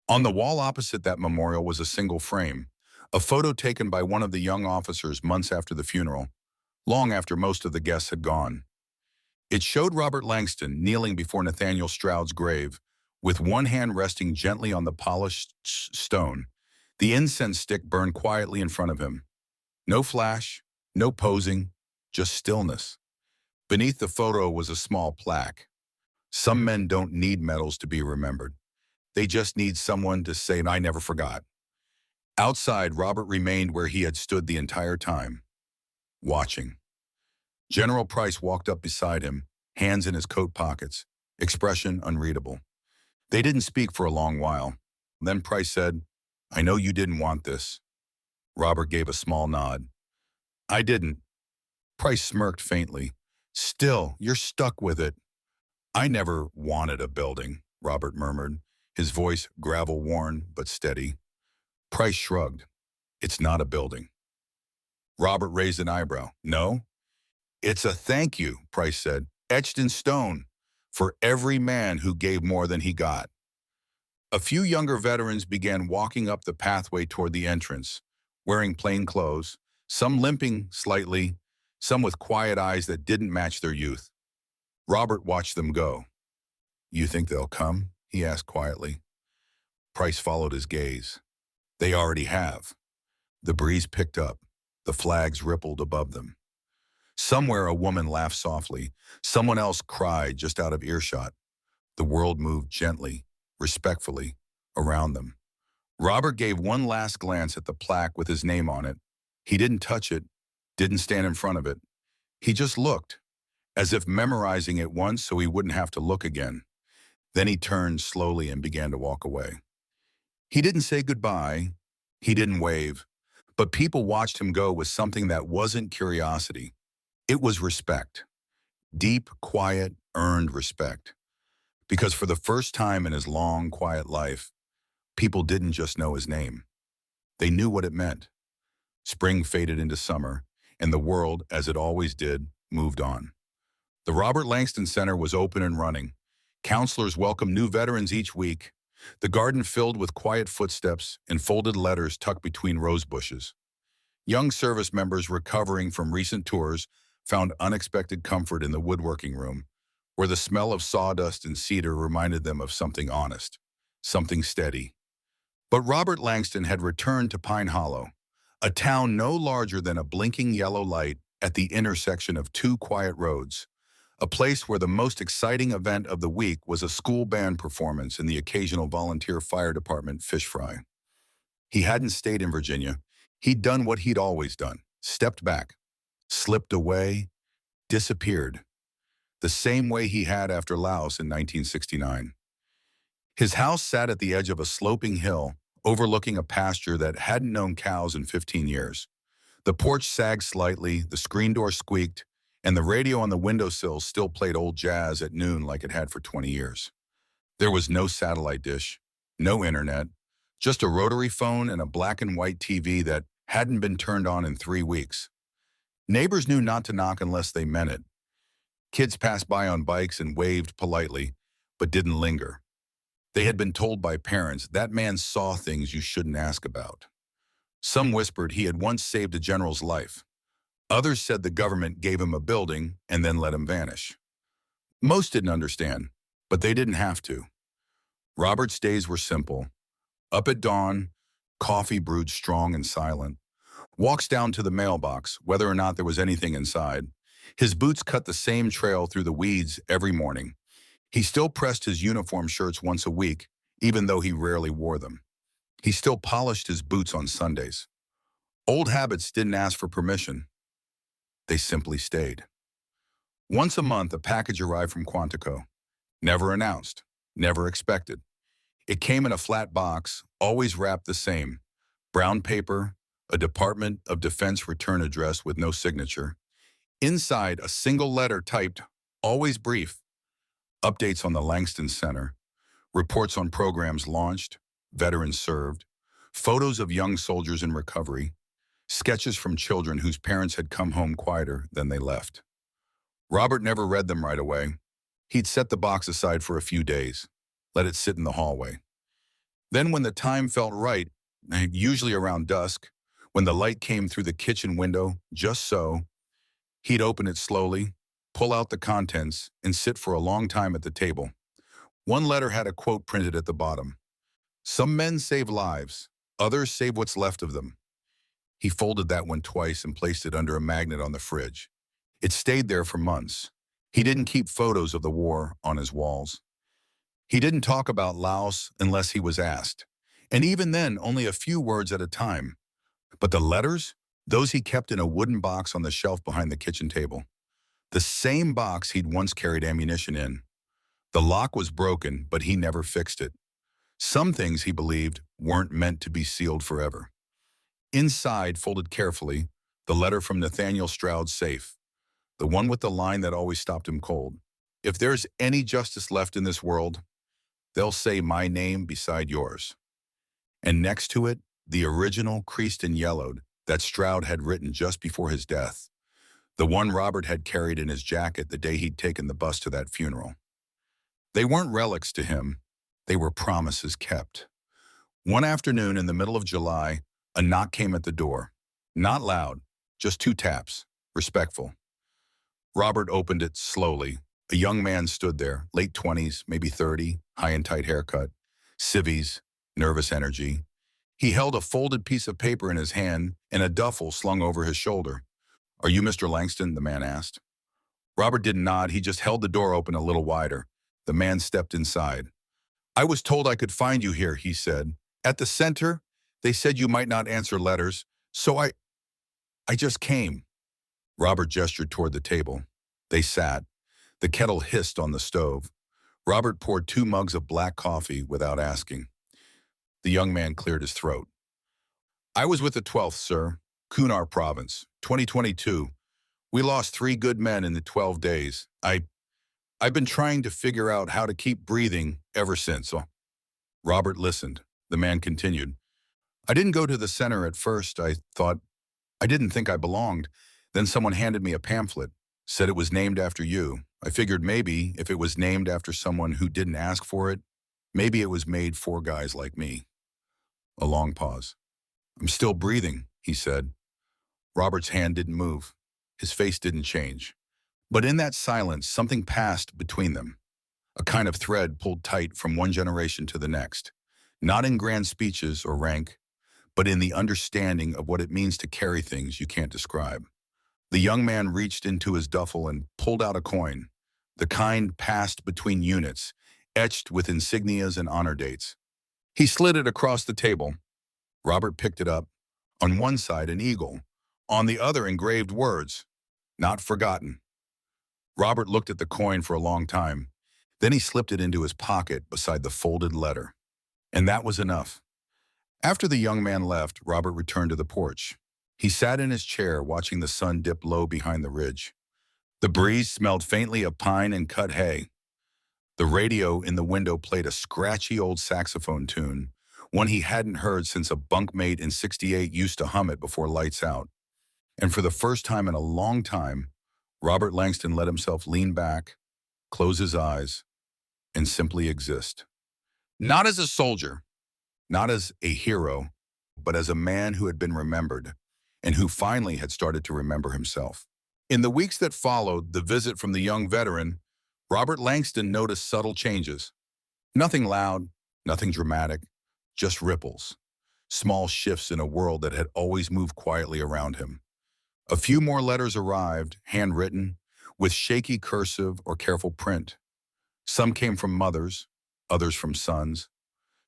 On the wall opposite that memorial was a single frame, a photo taken by one of the young officers months after the funeral, long after most of the guests had gone. It showed Robert Langston kneeling before Nathaniel Stroud's grave, with one hand resting gently on the polished stone. The incense stick burned quietly in front of him. No flash, no posing, just stillness. Beneath the photo was a small plaque. Some men don't need medals to be remembered. They just need someone to say, "I never forgot." Outside, Robert remained where he had stood the entire time, watching. General Price walked up beside him, hands in his coat pockets, expression unreadable. They didn't speak for a long while. Then Price said, "I know you didn't want this." Robert gave a small nod. "I didn't." Price smirked faintly. "Still, you're stuck with it." "I never wanted a building," Robert murmured, his voice gravel-worn but steady. Price shrugged. "It's not a building." Robert raised an eyebrow. "No?" "It's a thank you," Price said, "etched in stone, for every man who gave more than he got." A few younger veterans began walking up the pathway toward the entrance, wearing plain clothes, some limping slightly, some with quiet eyes that didn't match their youth. Robert watched them go. "You think they'll come?" he asked quietly. Price followed his gaze. "They already have." The breeze picked up. The flags rippled above them. Somewhere a woman laughed softly. Someone else cried just out of earshot. The world moved gently, respectfully, around them. Robert gave one last glance at the plaque with his name on it. He didn't touch it, didn't stand in front of it. He just looked, as if memorizing it once so he wouldn't have to look again. Then he turned slowly and began to walk away. He didn't say goodbye. He didn't wave. But people watched him go with something that wasn't curiosity. It was respect. Deep, quiet, earned respect. Because for the first time in his long, quiet life, people didn't just know his name. They knew what it meant. Spring faded into summer, and the world, as it always did, moved on. The Robert Langston Center was open and running. Counselors welcomed new veterans each week. The garden filled with quiet footsteps and folded letters tucked between rose bushes. Young service members recovering from recent tours found unexpected comfort in the woodworking room, where the smell of sawdust and cedar reminded them of something honest, something steady. But Robert Langston had returned to Pine Hollow, a town no larger than a blinking yellow light at the intersection of two quiet roads, a place where the most exciting event of the week was a school band performance and the occasional volunteer fire department fish fry. He hadn't stayed in Virginia. He'd done what he'd always done, stepped back, slipped away, disappeared, the same way he had after Laos in 1969. His house sat at the edge of a sloping hill, overlooking a pasture that hadn't known cows in 15 years. The porch sagged slightly, the screen door squeaked, and the radio on the windowsill still played old jazz at noon like it had for 20 years. There was no satellite dish, no internet, just a rotary phone and a black and white TV that hadn't been turned on in 3 weeks. Neighbors knew not to knock unless they meant it. Kids passed by on bikes and waved politely, but didn't linger. They had been told by parents that man saw things you shouldn't ask about. Some whispered he had once saved a general's life. Others said the government gave him a building and then let him vanish. Most didn't understand, but they didn't have to. Robert's days were simple. Up at dawn, coffee brewed strong and silent. Walks down to the mailbox, whether or not there was anything inside. His boots cut the same trail through the weeds every morning. He still pressed his uniform shirts once a week, even though he rarely wore them. He still polished his boots on Sundays. Old habits didn't ask for permission. They simply stayed. Once a month, a package arrived from Quantico. Never announced, never expected. It came in a flat box, always wrapped the same. Brown paper, a Department of Defense return address with no signature. Inside, a single letter typed, always brief, updates on the Langston Center, reports on programs launched, veterans served, photos of young soldiers in recovery, sketches from children whose parents had come home quieter than they left. Robert never read them right away. He'd set the box aside for a few days, let it sit in the hallway. Then when the time felt right, usually around dusk, when the light came through the kitchen window, just so, he'd open it slowly, pull out the contents, and sit for a long time at the table. One letter had a quote printed at the bottom. "Some men save lives, others save what's left of them." He folded that one twice and placed it under a magnet on the fridge. It stayed there for months. He didn't keep photos of the war on his walls. He didn't talk about Laos unless he was asked, and even then, only a few words at a time. But the letters, those he kept in a wooden box on the shelf behind the kitchen table. The same box he'd once carried ammunition in. The lock was broken, but he never fixed it. Some things, he believed, weren't meant to be sealed forever. Inside, folded carefully, the letter from Nathaniel Stroud's safe, the one with the line that always stopped him cold. "If there's any justice left in this world, they'll say my name beside yours." And next to it, the original, creased and yellowed, that Stroud had written just before his death, the one Robert had carried in his jacket the day he'd taken the bus to that funeral. They weren't relics to him. They were promises kept. One afternoon in the middle of July, a knock came at the door. Not loud, just 2 taps, respectful. Robert opened it slowly. A young man stood there, late 20s, maybe 30, high and tight haircut, civvies, nervous energy. He held a folded piece of paper in his hand and a duffel slung over his shoulder. "Are you Mr. Langston?" the man asked. Robert didn't nod, he just held the door open a little wider. The man stepped inside. "I was told I could find you here," he said. "At the center, they said you might not answer letters, so I just came." Robert gestured toward the table. They sat. The kettle hissed on the stove. Robert poured 2 mugs of black coffee without asking. The young man cleared his throat. "I was with the 12th, sir, Kunar Province, 2022. We lost 3 good men in the 12 days. I've been trying to figure out how to keep breathing ever since." Robert listened. The man continued. "I didn't go to the center at first. I didn't think I belonged. Then someone handed me a pamphlet, said it was named after you. I figured maybe if it was named after someone who didn't ask for it, maybe it was made for guys like me." A long pause. "I'm still breathing," he said. Robert's hand didn't move. His face didn't change. But in that silence, something passed between them. A kind of thread pulled tight from one generation to the next. Not in grand speeches or rank, but in the understanding of what it means to carry things you can't describe. The young man reached into his duffel and pulled out a coin, the kind passed between units, etched with insignias and honor dates. He slid it across the table. Robert picked it up. On one side, an eagle. On the other, engraved words, "Not forgotten." Robert looked at the coin for a long time. Then he slipped it into his pocket beside the folded letter. And that was enough. After the young man left, Robert returned to the porch. He sat in his chair, watching the sun dip low behind the ridge. The breeze smelled faintly of pine and cut hay. The radio in the window played a scratchy old saxophone tune, one he hadn't heard since a bunkmate in '68 used to hum it before lights out. And for the first time in a long time, Robert Langston let himself lean back, close his eyes, and simply exist. Not as a soldier, not as a hero, but as a man who had been remembered, and who finally had started to remember himself. In the weeks that followed the visit from the young veteran, Robert Langston noticed subtle changes. Nothing loud, nothing dramatic, just ripples. Small shifts in a world that had always moved quietly around him. A few more letters arrived, handwritten, with shaky cursive or careful print. Some came from mothers, others from sons.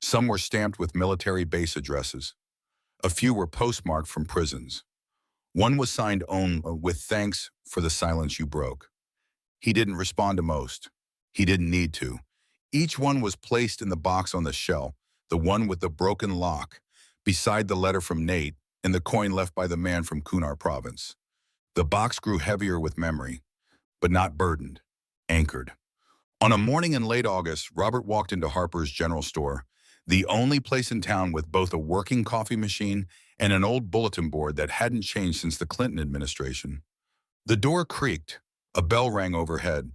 Some were stamped with military base addresses. A few were postmarked from prisons. One was signed with "Thanks for the silence you broke." He didn't respond to most. He didn't need to. Each one was placed in the box on the shelf, the one with the broken lock, beside the letter from Nate, and the coin left by the man from Kunar province. The box grew heavier with memory, but not burdened, anchored. On a morning in late August, Robert walked into Harper's General Store, the only place in town with both a working coffee machine and an old bulletin board that hadn't changed since the Clinton administration. The door creaked. A bell rang overhead.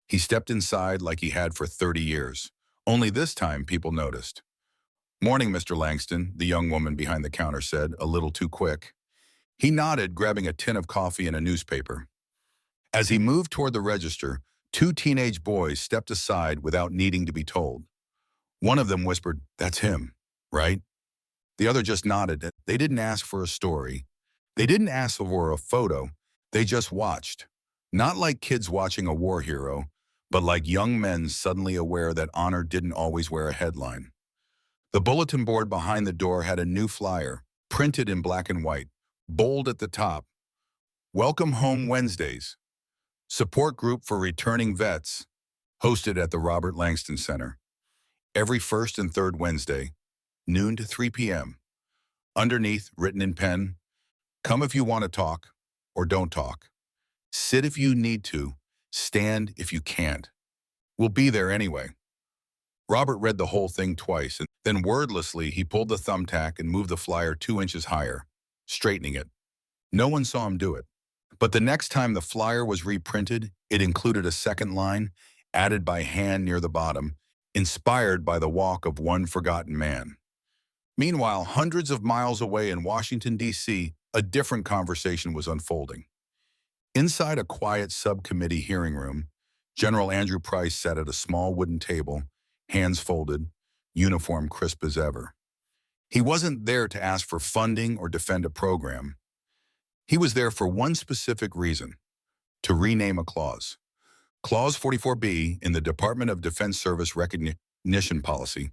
He stepped inside like he had for 30 years. Only this time, people noticed. "Morning, Mr. Langston," the young woman behind the counter said, a little too quick. He nodded, grabbing a tin of coffee and a newspaper. As he moved toward the register, two teenage boys stepped aside without needing to be told. One of them whispered, "That's him, right?" The other just nodded. They didn't ask for a story. They didn't ask for a photo. They just watched. Not like kids watching a war hero, but like young men suddenly aware that honor didn't always wear a headline. The bulletin board behind the door had a new flyer, printed in black and white, bold at the top. "Welcome Home Wednesdays. Support group for returning vets." Hosted at the Robert Langston Center. Every first and third Wednesday, noon to 3 p.m. Underneath, written in pen, "Come if you want to talk, or don't talk. Sit if you need to, stand if you can't. We'll be there anyway." Robert read the whole thing twice, and then wordlessly he pulled the thumbtack and moved the flyer 2 inches higher, straightening it. No one saw him do it. But the next time the flyer was reprinted, it included a second line, added by hand near the bottom, inspired by the walk of one forgotten man. Meanwhile, hundreds of miles away in Washington, D.C., a different conversation was unfolding. Inside a quiet subcommittee hearing room, General Andrew Price sat at a small wooden table, hands folded, uniform crisp as ever. He wasn't there to ask for funding or defend a program. He was there for one specific reason: to rename a clause. Clause 44B in the Department of Defense Service Recognition Policy,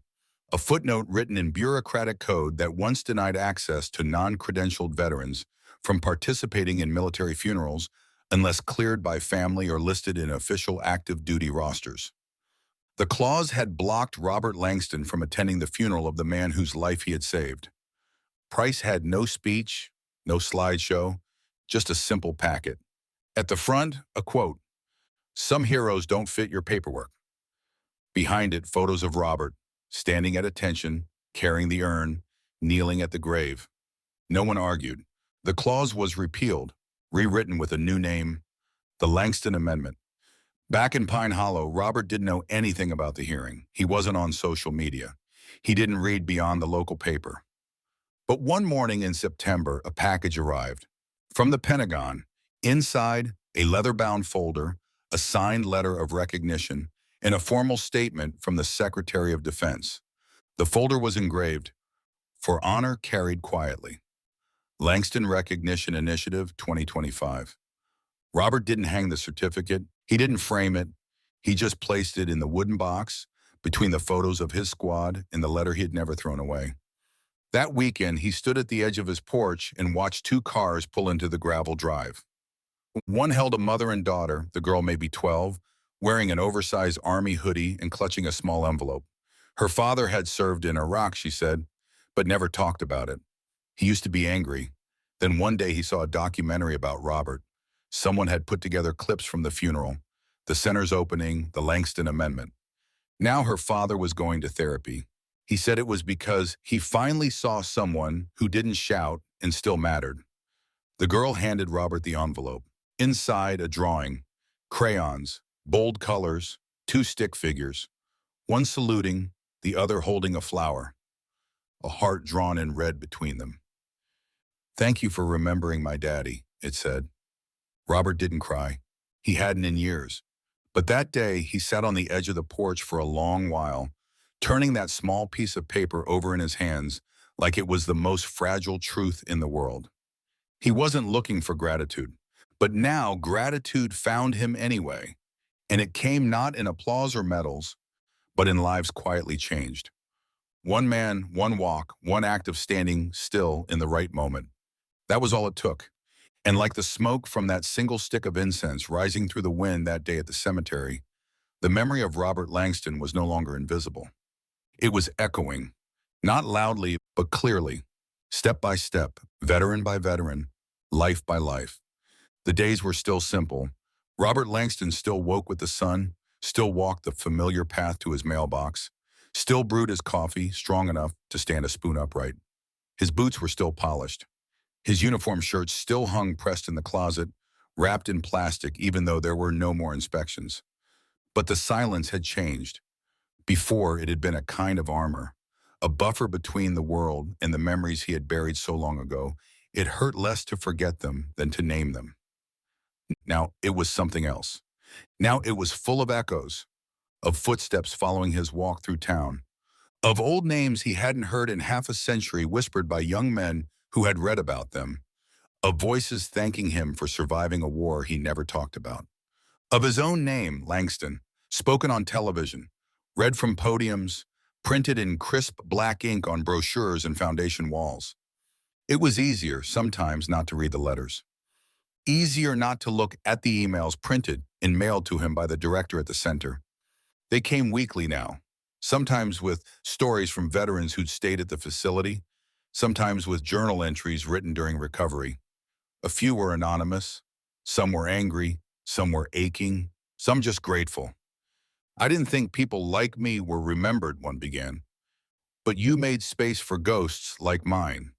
a footnote written in bureaucratic code that once denied access to non-credentialed veterans from participating in military funerals unless cleared by family or listed in official active duty rosters. The clause had blocked Robert Langston from attending the funeral of the man whose life he had saved. Price had no speech, no slideshow, just a simple packet. At the front, a quote, "Some heroes don't fit your paperwork." Behind it, photos of Robert, standing at attention, carrying the urn, kneeling at the grave. No one argued. The clause was repealed, rewritten with a new name, the Langston Amendment. Back in Pine Hollow, Robert didn't know anything about the hearing. He wasn't on social media. He didn't read beyond the local paper. But one morning in September, a package arrived. From the Pentagon, inside, a leather-bound folder, a signed letter of recognition, and a formal statement from the Secretary of Defense. The folder was engraved, "For honor carried quietly. Langston Recognition Initiative 2025. Robert didn't hang the certificate. He didn't frame it. He just placed it in the wooden box between the photos of his squad and the letter he had never thrown away. That weekend, he stood at the edge of his porch and watched two cars pull into the gravel drive. One held a mother and daughter, the girl maybe 12, wearing an oversized army hoodie and clutching a small envelope. Her father had served in Iraq, she said, but never talked about it. He used to be angry. Then one day he saw a documentary about Robert. Someone had put together clips from the funeral, the center's opening, the Langston Amendment. Now her father was going to therapy. He said it was because he finally saw someone who didn't shout and still mattered. The girl handed Robert the envelope. Inside, a drawing, crayons, bold colors, two stick figures, one saluting, the other holding a flower, a heart drawn in red between them. "Thank you for remembering my daddy," it said. Robert didn't cry. He hadn't in years. But that day, he sat on the edge of the porch for a long while, turning that small piece of paper over in his hands like it was the most fragile truth in the world. He wasn't looking for gratitude, but now gratitude found him anyway, and it came not in applause or medals, but in lives quietly changed. One man, one walk, one act of standing still in the right moment. That was all it took. And like the smoke from that single stick of incense rising through the wind that day at the cemetery, the memory of Robert Langston was no longer invisible. It was echoing, not loudly, but clearly. Step by step, veteran by veteran, life by life. The days were still simple. Robert Langston still woke with the sun, still walked the familiar path to his mailbox, still brewed his coffee strong enough to stand a spoon upright. His boots were still polished. His uniform shirt still hung pressed in the closet, wrapped in plastic even though there were no more inspections. But the silence had changed. Before, it had been a kind of armor, a buffer between the world and the memories he had buried so long ago. It hurt less to forget them than to name them. Now, it was something else. Now it was full of echoes, of footsteps following his walk through town, of old names he hadn't heard in half a century whispered by young men who had read about them, of voices thanking him for surviving a war he never talked about, of his own name, Langston, spoken on television, read from podiums, printed in crisp black ink on brochures and foundation walls. It was easier sometimes not to read the letters. Easier not to look at the emails printed and mailed to him by the director at the center. They came weekly now, sometimes with stories from veterans who'd stayed at the facility, sometimes with journal entries written during recovery. A few were anonymous, some were angry, some were aching, some just grateful. I didn't think people like me were remembered, one began. But you made space for ghosts like mine.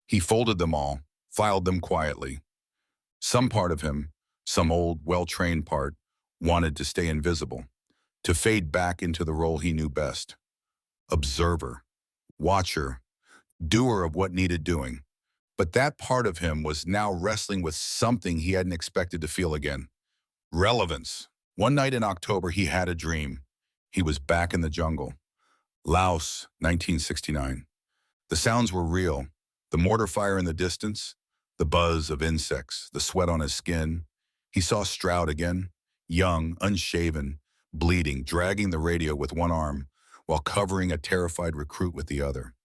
He folded them all, filed them quietly. Some part of him, some old, well-trained part, wanted to stay invisible, to fade back into the role he knew best. Observer, watcher, doer of what needed doing. But that part of him was now wrestling with something he hadn't expected to feel again. Relevance. One night in October, he had a dream. He was back in the jungle. Laos, 1969. The sounds were real. The mortar fire in the distance, the buzz of insects, the sweat on his skin. He saw Stroud again, young, unshaven, bleeding, dragging the radio with one arm while covering a terrified recruit with the other.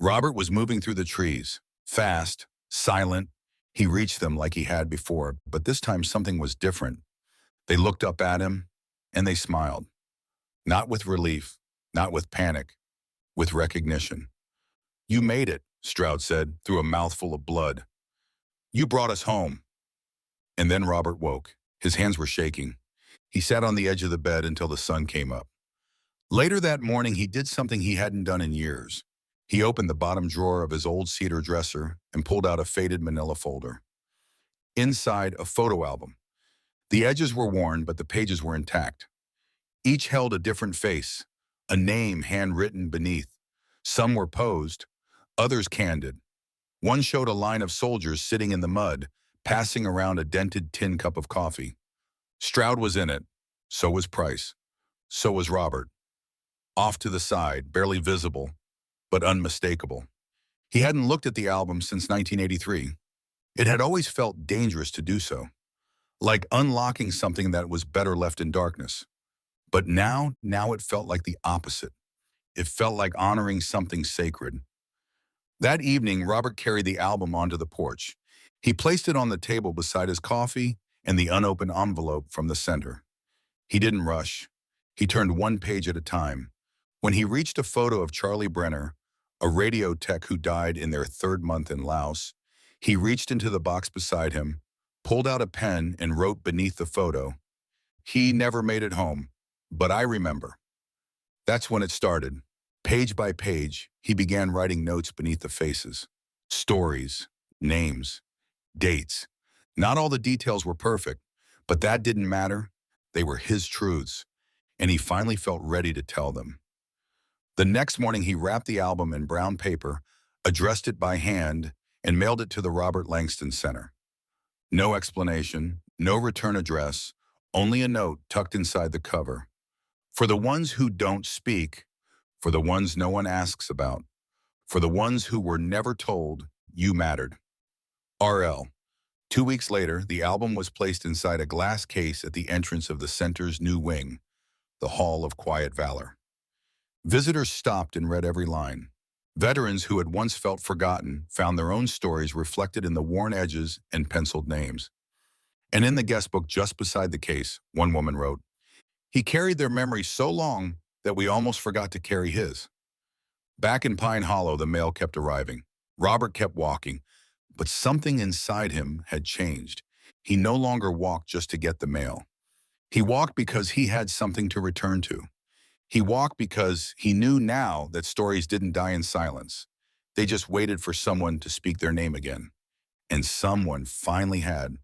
Robert was moving through the trees, fast, silent. He reached them like he had before, but this time something was different. They looked up at him, and they smiled. Not with relief, not with panic, with recognition. "You made it," Stroud said, through a mouthful of blood. "You brought us home." And then Robert woke. His hands were shaking. He sat on the edge of the bed until the sun came up. Later that morning, he did something he hadn't done in years. He opened the bottom drawer of his old cedar dresser and pulled out a faded manila folder. Inside, a photo album. The edges were worn, but the pages were intact. Each held a different face, a name handwritten beneath. Some were posed, others candid. One showed a line of soldiers sitting in the mud, passing around a dented tin cup of coffee. Stroud was in it. So was Price. So was Robert. Off to the side, barely visible, but unmistakable. He hadn't looked at the album since 1983. It had always felt dangerous to do so, like unlocking something that was better left in darkness. But now it felt like the opposite. It felt like honoring something sacred. That evening, Robert carried the album onto the porch. He placed it on the table beside his coffee and the unopened envelope from the center. He didn't rush. He turned one page at a time. When he reached a photo of Charlie Brenner, a radio tech who died in their third month in Laos, he reached into the box beside him, pulled out a pen and wrote beneath the photo, "He never made it home, but I remember." That's when it started. Page by page, he began writing notes beneath the faces. Stories, names, dates. Not all the details were perfect, but that didn't matter. They were his truths, and he finally felt ready to tell them. The next morning, he wrapped the album in brown paper, addressed it by hand, and mailed it to the Robert Langston Center. No explanation, no return address, only a note tucked inside the cover. For the ones who don't speak, for the ones no one asks about, for the ones who were never told, you mattered. RL. 2 weeks later, the album was placed inside a glass case at the entrance of the center's new wing, the Hall of Quiet Valor. Visitors stopped and read every line. Veterans who had once felt forgotten found their own stories reflected in the worn edges and penciled names. And in the guest book just beside the case, one woman wrote, "He carried their memory so long that we almost forgot to carry his." Back in Pine Hollow, the mail kept arriving. Robert kept walking, but something inside him had changed. He no longer walked just to get the mail. He walked because he had something to return to. He walked because he knew now that stories didn't die in silence. They just waited for someone to speak their name again. And someone finally had.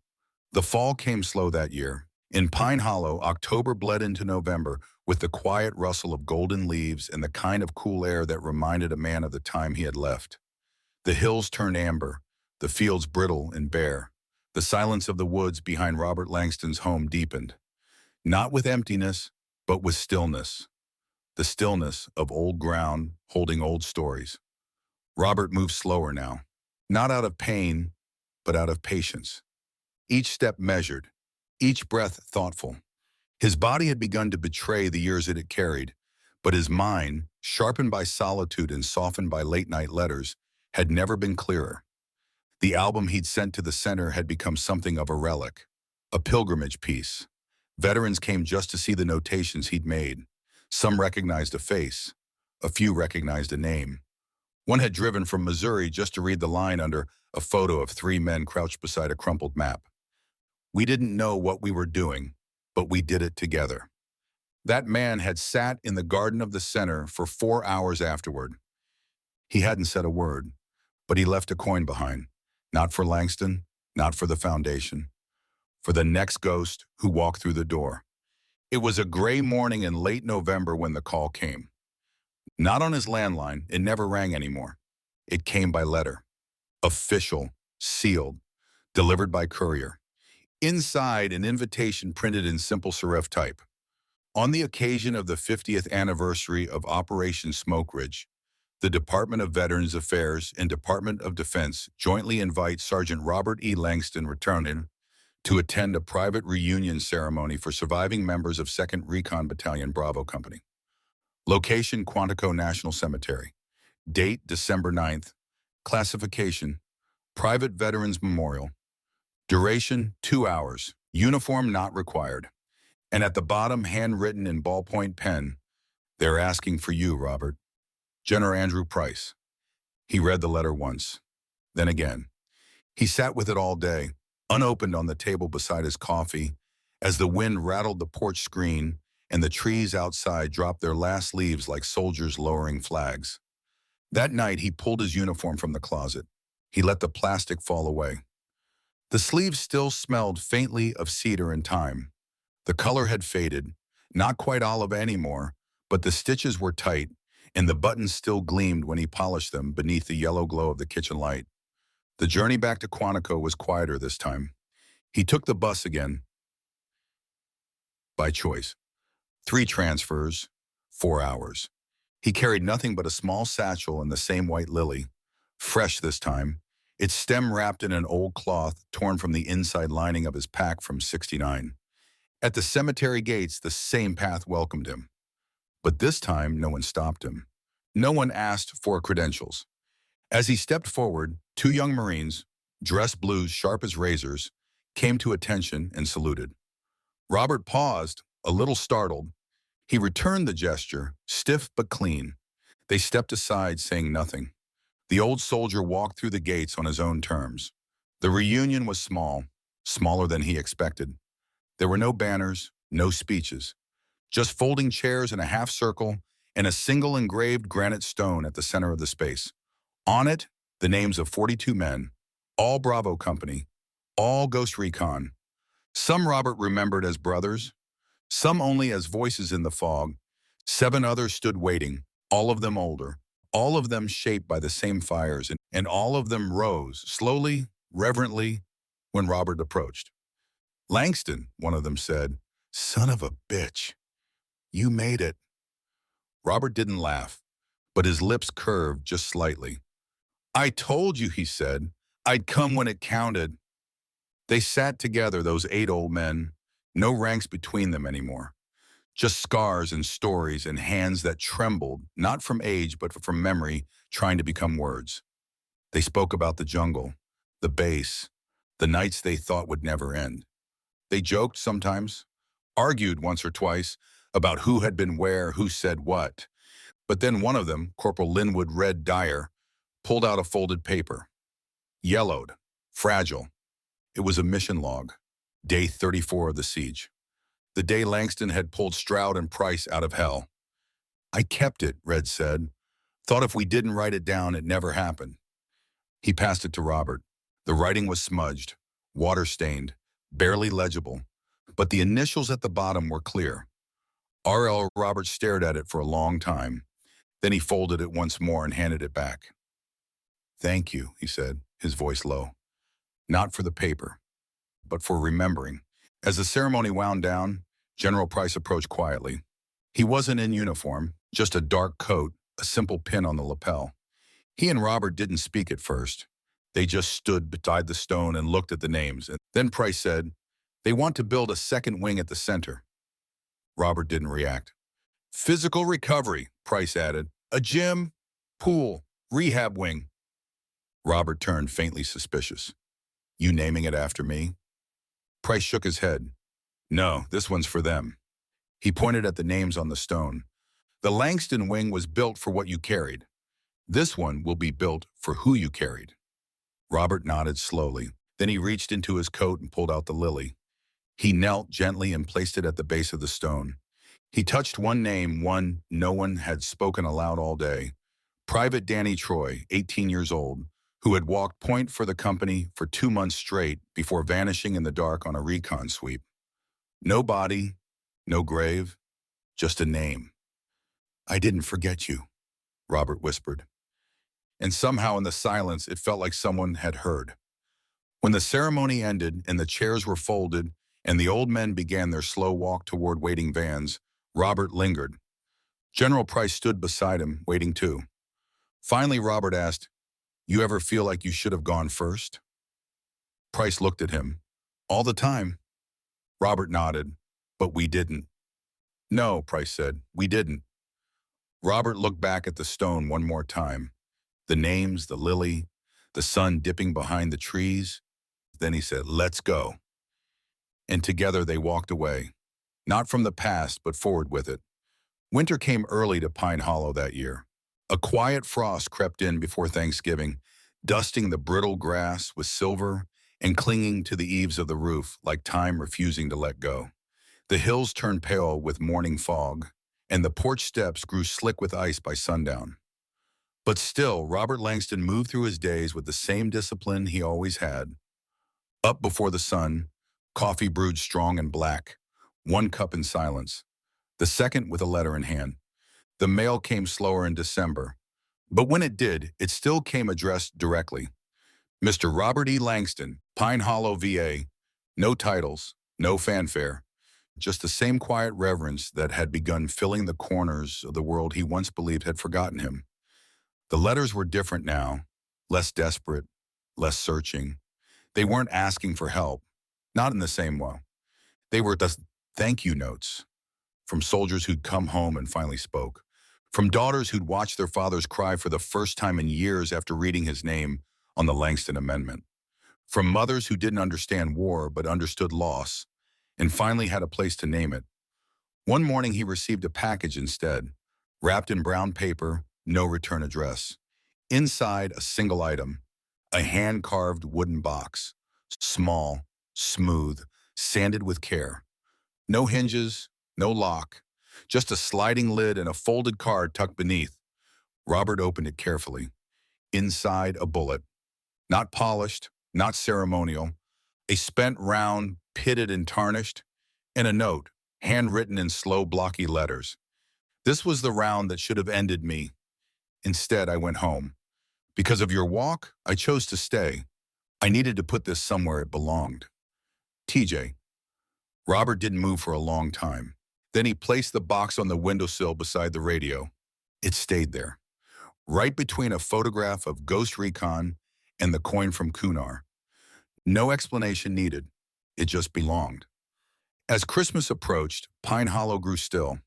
The fall came slow that year. In Pine Hollow, October bled into November with the quiet rustle of golden leaves and the kind of cool air that reminded a man of the time he had left. The hills turned amber, the fields brittle and bare. The silence of the woods behind Robert Langston's home deepened, not with emptiness, but with stillness. The stillness of old ground holding old stories. Robert moved slower now, not out of pain, but out of patience. Each step measured, each breath thoughtful. His body had begun to betray the years it had carried, but his mind, sharpened by solitude and softened by late-night letters, had never been clearer. The album he'd sent to the center had become something of a relic, a pilgrimage piece. Veterans came just to see the notations he'd made. Some recognized a face, a few recognized a name. One had driven from Missouri just to read the line under a photo of three men crouched beside a crumpled map. We didn't know what we were doing, but we did it together. That man had sat in the garden of the center for 4 hours afterward. He hadn't said a word, but he left a coin behind. Not for Langston, not for the foundation, for the next ghost who walked through the door. It was a gray morning in late November when the call came. Not on his landline, it never rang anymore. It came by letter. Official, sealed, delivered by courier. Inside, an invitation printed in simple serif type. On the occasion of the 50th anniversary of Operation Smoke Ridge, the Department of Veterans Affairs and Department of Defense jointly invite Sergeant Robert E. Langston, returning, to attend a private reunion ceremony for surviving members of 2nd Recon Battalion Bravo Company. Location: Quantico National Cemetery. Date: December 9th. Classification: Private Veterans Memorial. Duration: 2 hours. Uniform not required. And at the bottom, handwritten in ballpoint pen, "They're asking for you, Robert. General Andrew Price." He read the letter once, then again. He sat with it all day, unopened on the table beside his coffee, as the wind rattled the porch screen and the trees outside dropped their last leaves like soldiers lowering flags. That night, he pulled his uniform from the closet. He let the plastic fall away. The sleeves still smelled faintly of cedar and thyme. The color had faded, not quite olive anymore, but the stitches were tight, and the buttons still gleamed when he polished them beneath the yellow glow of the kitchen light. The journey back to Quantico was quieter this time. He took the bus again, by choice. 3 transfers, 4 hours. He carried nothing but a small satchel and the same white lily, fresh this time, its stem wrapped in an old cloth torn from the inside lining of his pack from '69. At the cemetery gates, the same path welcomed him. But this time, no one stopped him. No one asked for credentials. As he stepped forward, 2 young Marines, dressed blues sharp as razors, came to attention and saluted. Robert paused, a little startled. He returned the gesture, stiff but clean. They stepped aside, saying nothing. The old soldier walked through the gates on his own terms. The reunion was small, smaller than he expected. There were no banners, no speeches, just folding chairs in a half circle and a single engraved granite stone at the center of the space. On it, the names of 42 men, all Bravo Company, all Ghost Recon. Some Robert remembered as brothers, some only as voices in the fog. 7 others stood waiting, all of them older, all of them shaped by the same fires, and all of them rose, slowly, reverently, when Robert approached. "Langston," one of them said, "son of a bitch, you made it." Robert didn't laugh, but his lips curved just slightly. "I told you," he said, "I'd come when it counted." They sat together, those 8 old men, no ranks between them anymore. Just scars and stories and hands that trembled, not from age but from memory, trying to become words. They spoke about the jungle, the base, the nights they thought would never end. They joked sometimes, argued once or twice about who had been where, who said what. But then one of them, Corporal Linwood Red Dyer, pulled out a folded paper. Yellowed. Fragile. It was a mission log. Day 34 of the siege. The day Langston had pulled Stroud and Price out of hell. "I kept it," Red said. "Thought if we didn't write it down, it never happened." He passed it to Robert. The writing was smudged, water-stained, barely legible, but the initials at the bottom were clear. R.L. Robert stared at it for a long time. Then he folded it once more and handed it back. "Thank you," he said, his voice low. "Not for the paper, but for remembering." As the ceremony wound down, General Price approached quietly. He wasn't in uniform, just a dark coat, a simple pin on the lapel. He and Robert didn't speak at first. They just stood beside the stone and looked at the names. And then Price said, "They want to build a second wing at the center." Robert didn't react. "Physical recovery," Price added. "A gym, pool, rehab wing." Robert turned faintly suspicious. "You naming it after me?" Price shook his head. "No, this one's for them." He pointed at the names on the stone. "The Langston wing was built for what you carried. This one will be built for who you carried." Robert nodded slowly. Then he reached into his coat and pulled out the lily. He knelt gently and placed it at the base of the stone. He touched one name, one no one had spoken aloud all day. Private Danny Troy, 18 years old, who had walked point for the company for 2 months straight before vanishing in the dark on a recon sweep. No body, no grave, just a name. "I didn't forget you," Robert whispered. And somehow in the silence, it felt like someone had heard. When the ceremony ended and the chairs were folded and the old men began their slow walk toward waiting vans, Robert lingered. General Price stood beside him, waiting too. Finally, Robert asked, "You ever feel like you should have gone first?" Price looked at him. "All the time." Robert nodded. "But we didn't." "No," Price said, "we didn't." Robert looked back at the stone one more time. The names, the lily, the sun dipping behind the trees. Then he said, "Let's go." And together they walked away, not from the past, but forward with it. Winter came early to Pine Hollow that year. A quiet frost crept in before Thanksgiving, dusting the brittle grass with silver and clinging to the eaves of the roof like time refusing to let go. The hills turned pale with morning fog, and the porch steps grew slick with ice by sundown. But still, Robert Langston moved through his days with the same discipline he always had. Up before the sun, coffee brewed strong and black, one cup in silence, the second with a letter in hand. The mail came slower in December, but when it did, it still came addressed directly. Mr. Robert E. Langston, Pine Hollow, VA. No titles, no fanfare, just the same quiet reverence that had begun filling the corners of the world he once believed had forgotten him. The letters were different now, less desperate, less searching. They weren't asking for help, not in the same way. They were the thank you notes from soldiers who'd come home and finally spoke, from daughters who'd watched their fathers cry for the first time in years after reading his name on the Langston Amendment, from mothers who didn't understand war but understood loss and finally had a place to name it. One morning he received a package instead, wrapped in brown paper, no return address. Inside, a single item, a hand-carved wooden box, small, smooth, sanded with care. No hinges, no lock, just a sliding lid and a folded card tucked beneath. Robert opened it carefully. Inside, a bullet. Not polished, not ceremonial. A spent round, pitted and tarnished, and a note, handwritten in slow, blocky letters. "This was the round that should have ended me. Instead, I went home. Because of your walk, I chose to stay. I needed to put this somewhere it belonged. TJ." Robert didn't move for a long time. Then he placed the box on the windowsill beside the radio. It stayed there, right between a photograph of Ghost Recon and the coin from Kunar. No explanation needed. It just belonged. As Christmas approached, Pine Hollow grew still.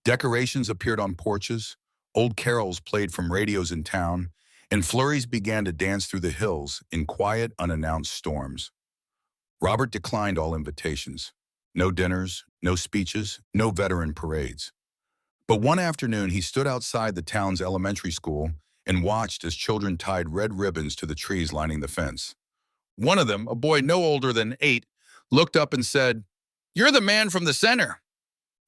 Decorations appeared on porches, old carols played from radios in town, and flurries began to dance through the hills in quiet, unannounced storms. Robert declined all invitations. No dinners, no speeches, no veteran parades. But one afternoon, he stood outside the town's elementary school and watched as children tied red ribbons to the trees lining the fence. One of them, a boy no older than 8, looked up and said, "You're the man from the center."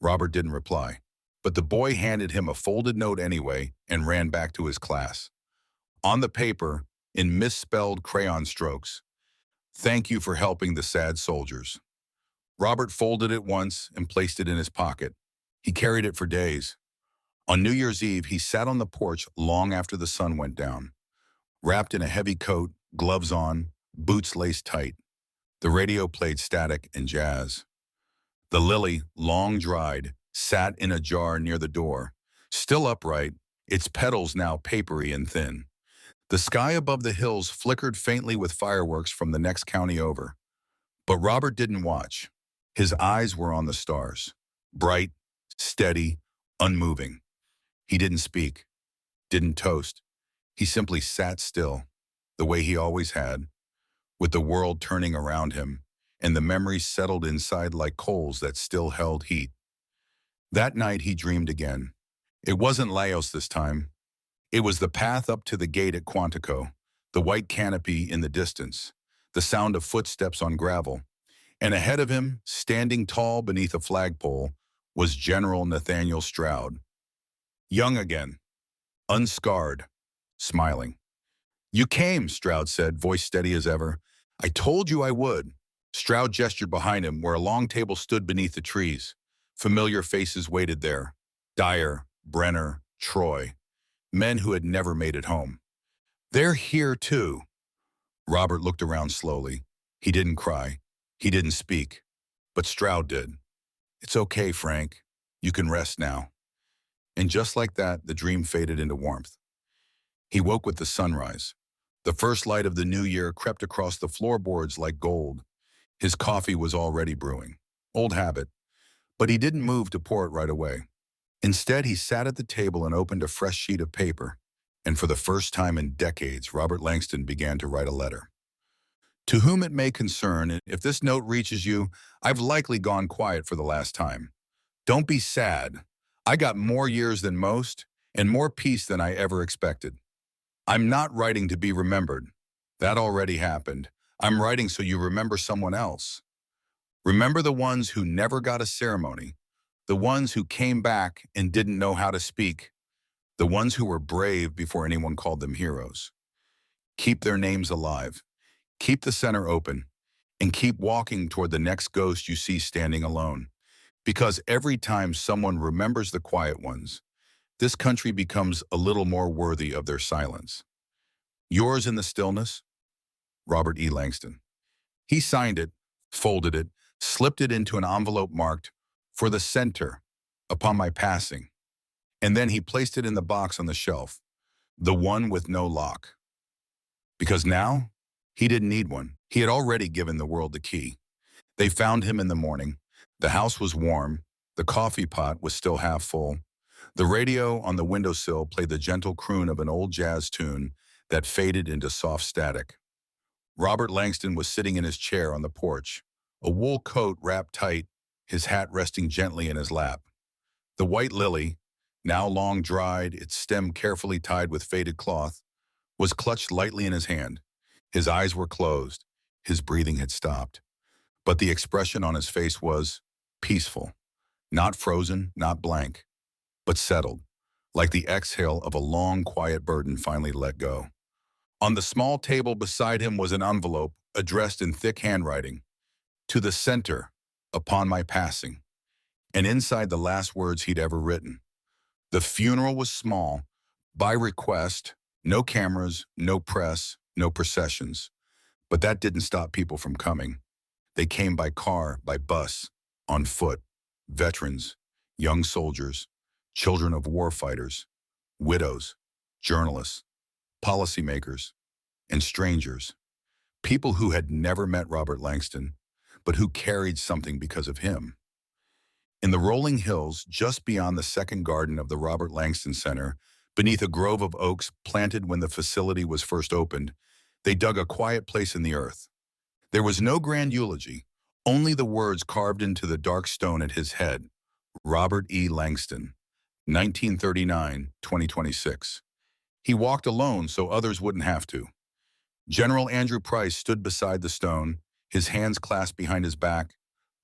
Robert didn't reply, but the boy handed him a folded note anyway and ran back to his class. On the paper, in misspelled crayon strokes, "Thank you for helping the sad soldiers." Robert folded it once and placed it in his pocket. He carried it for days. On New Year's Eve, he sat on the porch long after the sun went down, wrapped in a heavy coat, gloves on, boots laced tight. The radio played static and jazz. The lily, long dried, sat in a jar near the door, still upright, its petals now papery and thin. The sky above the hills flickered faintly with fireworks from the next county over. But Robert didn't watch. His eyes were on the stars, bright, steady, unmoving. He didn't speak, didn't toast. He simply sat still, the way he always had, with the world turning around him, and the memories settled inside like coals that still held heat. That night he dreamed again. It wasn't Laos this time. It was the path up to the gate at Quantico, the white canopy in the distance, the sound of footsteps on gravel, and ahead of him, standing tall beneath a flagpole, was General Nathaniel Stroud. Young again, unscarred, smiling. "You came," Stroud said, voice steady as ever. "I told you I would." Stroud gestured behind him, where a long table stood beneath the trees. Familiar faces waited there. Dyer, Brenner, Troy. Men who had never made it home. "They're here, too." Robert looked around slowly. He didn't cry. He didn't speak. But Stroud did. "It's okay, Frank. You can rest now." And just like that, the dream faded into warmth. He woke with the sunrise. The first light of the new year crept across the floorboards like gold. His coffee was already brewing. Old habit. But he didn't move to pour it right away. Instead, he sat at the table and opened a fresh sheet of paper. And for the first time in decades, Robert Langston began to write a letter. "To whom it may concern, if this note reaches you, I've likely gone quiet for the last time. Don't be sad. I got more years than most, and more peace than I ever expected. I'm not writing to be remembered. That already happened. I'm writing so you remember someone else. Remember the ones who never got a ceremony, the ones who came back and didn't know how to speak, the ones who were brave before anyone called them heroes. Keep their names alive. Keep the center open, and keep walking toward the next ghost you see standing alone. Because every time someone remembers the quiet ones, this country becomes a little more worthy of their silence. Yours in the stillness, Robert E. Langston." He signed it, folded it, slipped it into an envelope marked, "For the center, upon my passing." And then he placed it in the box on the shelf, the one with no lock. Because now, he didn't need one. He had already given the world the key. They found him in the morning. The house was warm. The coffee pot was still half full. The radio on the windowsill played the gentle croon of an old jazz tune that faded into soft static. Robert Langston was sitting in his chair on the porch, a wool coat wrapped tight, his hat resting gently in his lap. The white lily, now long dried, its stem carefully tied with faded cloth, was clutched lightly in his hand. His eyes were closed. His breathing had stopped. But the expression on his face was peaceful, not frozen, not blank, but settled, like the exhale of a long, quiet burden finally let go. On the small table beside him was an envelope addressed in thick handwriting, "To the center, upon my passing," and inside the last words he'd ever written. The funeral was small, by request, no cameras, no press, no processions. But that didn't stop people from coming. They came by car, by bus, on foot, veterans, young soldiers, children of war fighters, widows, journalists, policymakers, and strangers. People who had never met Robert Langston, but who carried something because of him. In the rolling hills, just beyond the second garden of the Robert Langston Center, beneath a grove of oaks planted when the facility was first opened, they dug a quiet place in the earth. There was no grand eulogy, only the words carved into the dark stone at his head. Robert E. Langston, 1939-2026. He walked alone so others wouldn't have to. General Andrew Price stood beside the stone, his hands clasped behind his back,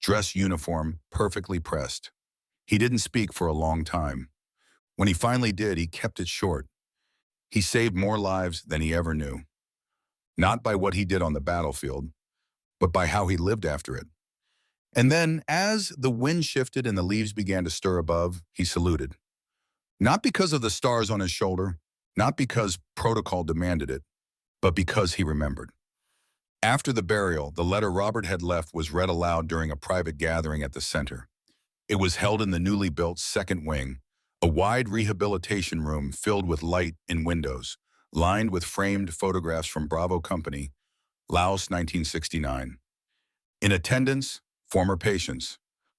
dress uniform perfectly pressed. He didn't speak for a long time. When he finally did, he kept it short. He saved more lives than he ever knew. Not by what he did on the battlefield, but by how he lived after it. And then, as the wind shifted and the leaves began to stir above, he saluted. Not because of the stars on his shoulder, not because protocol demanded it, but because he remembered. After the burial, the letter Robert had left was read aloud during a private gathering at the center. It was held in the newly built second wing, a wide rehabilitation room filled with light and windows, lined with framed photographs from Bravo Company, Laos 1969. In attendance, former patients,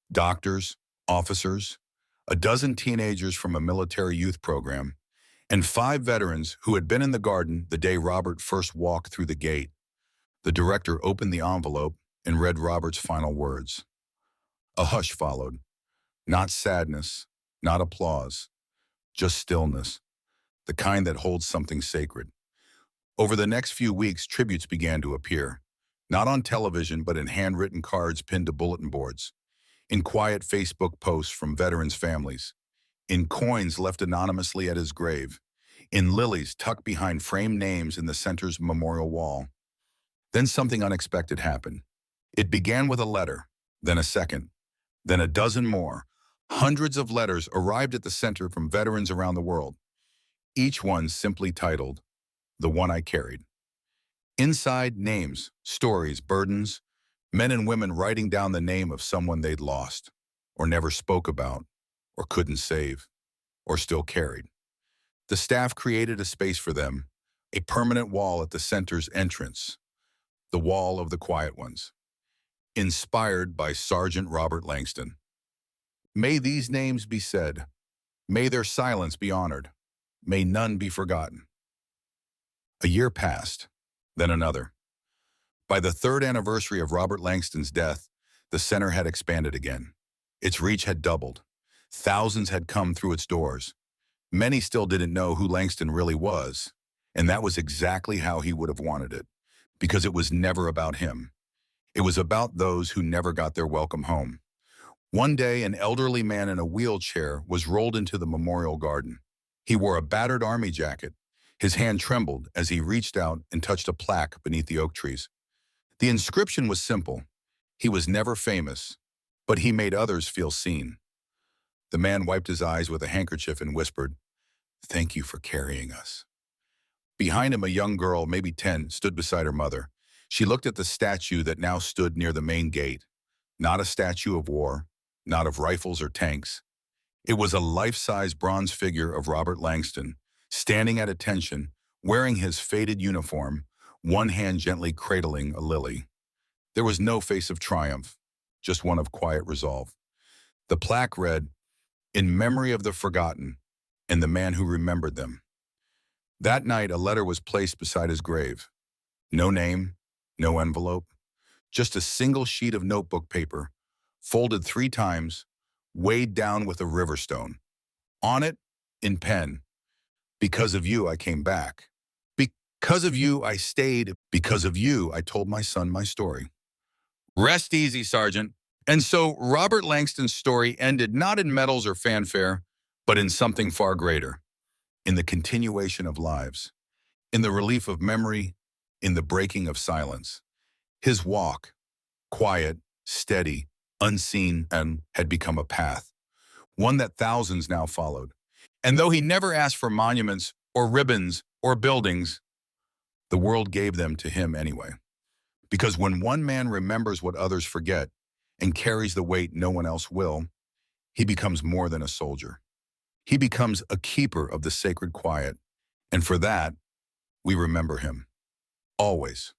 doctors, officers, a dozen teenagers from a military youth program, and 5 veterans who had been in the garden the day Robert first walked through the gate. The director opened the envelope and read Robert's final words. A hush followed. Not sadness, not applause, just stillness, the kind that holds something sacred. Over the next few weeks, tributes began to appear, not on television but in handwritten cards pinned to bulletin boards, in quiet Facebook posts from veterans' families, in coins left anonymously at his grave, in lilies tucked behind framed names in the center's memorial wall. Then something unexpected happened. It began with a letter, then a second, then a dozen more. Hundreds of letters arrived at the center from veterans around the world, each one simply titled, "The One I Carried." Inside, names, stories, burdens, men and women writing down the name of someone they'd lost, or never spoke about, or couldn't save, or still carried. The staff created a space for them, a permanent wall at the center's entrance, the Wall of the Quiet Ones, inspired by Sergeant Robert Langston. May these names be said. May their silence be honored. May none be forgotten. A year passed, then another. By the 3rd anniversary of Robert Langston's death, the center had expanded again. Its reach had doubled. Thousands had come through its doors. Many still didn't know who Langston really was, and that was exactly how he would have wanted it, because it was never about him. It was about those who never got their welcome home. One day, an elderly man in a wheelchair was rolled into the memorial garden. He wore a battered army jacket. His hand trembled as he reached out and touched a plaque beneath the oak trees. The inscription was simple. He was never famous, but he made others feel seen. The man wiped his eyes with a handkerchief and whispered, "Thank you for carrying us." Behind him, a young girl, maybe 10, stood beside her mother. She looked at the statue that now stood near the main gate. Not a statue of war, not of rifles or tanks. It was a life-size bronze figure of Robert Langston, standing at attention, wearing his faded uniform, one hand gently cradling a lily. There was no face of triumph, just one of quiet resolve. The plaque read, "In memory of the forgotten and the man who remembered them." That night, a letter was placed beside his grave. No name, no envelope, just a single sheet of notebook paper, folded 3 times, weighed down with a river stone. On it, in pen, "Because of you, I came back. Because of you, I stayed. Because of you, I told my son my story." Rest easy, Sergeant. And so Robert Langston's story ended not in medals or fanfare, but in something far greater, in the continuation of lives, in the relief of memory, in the breaking of silence. His walk, quiet, steady, unseen, and had become a path, one that thousands now followed. And though he never asked for monuments or ribbons or buildings, the world gave them to him anyway. Because when one man remembers what others forget and carries the weight no one else will, he becomes more than a soldier. He becomes a keeper of the sacred quiet. And for that, we remember him. Always.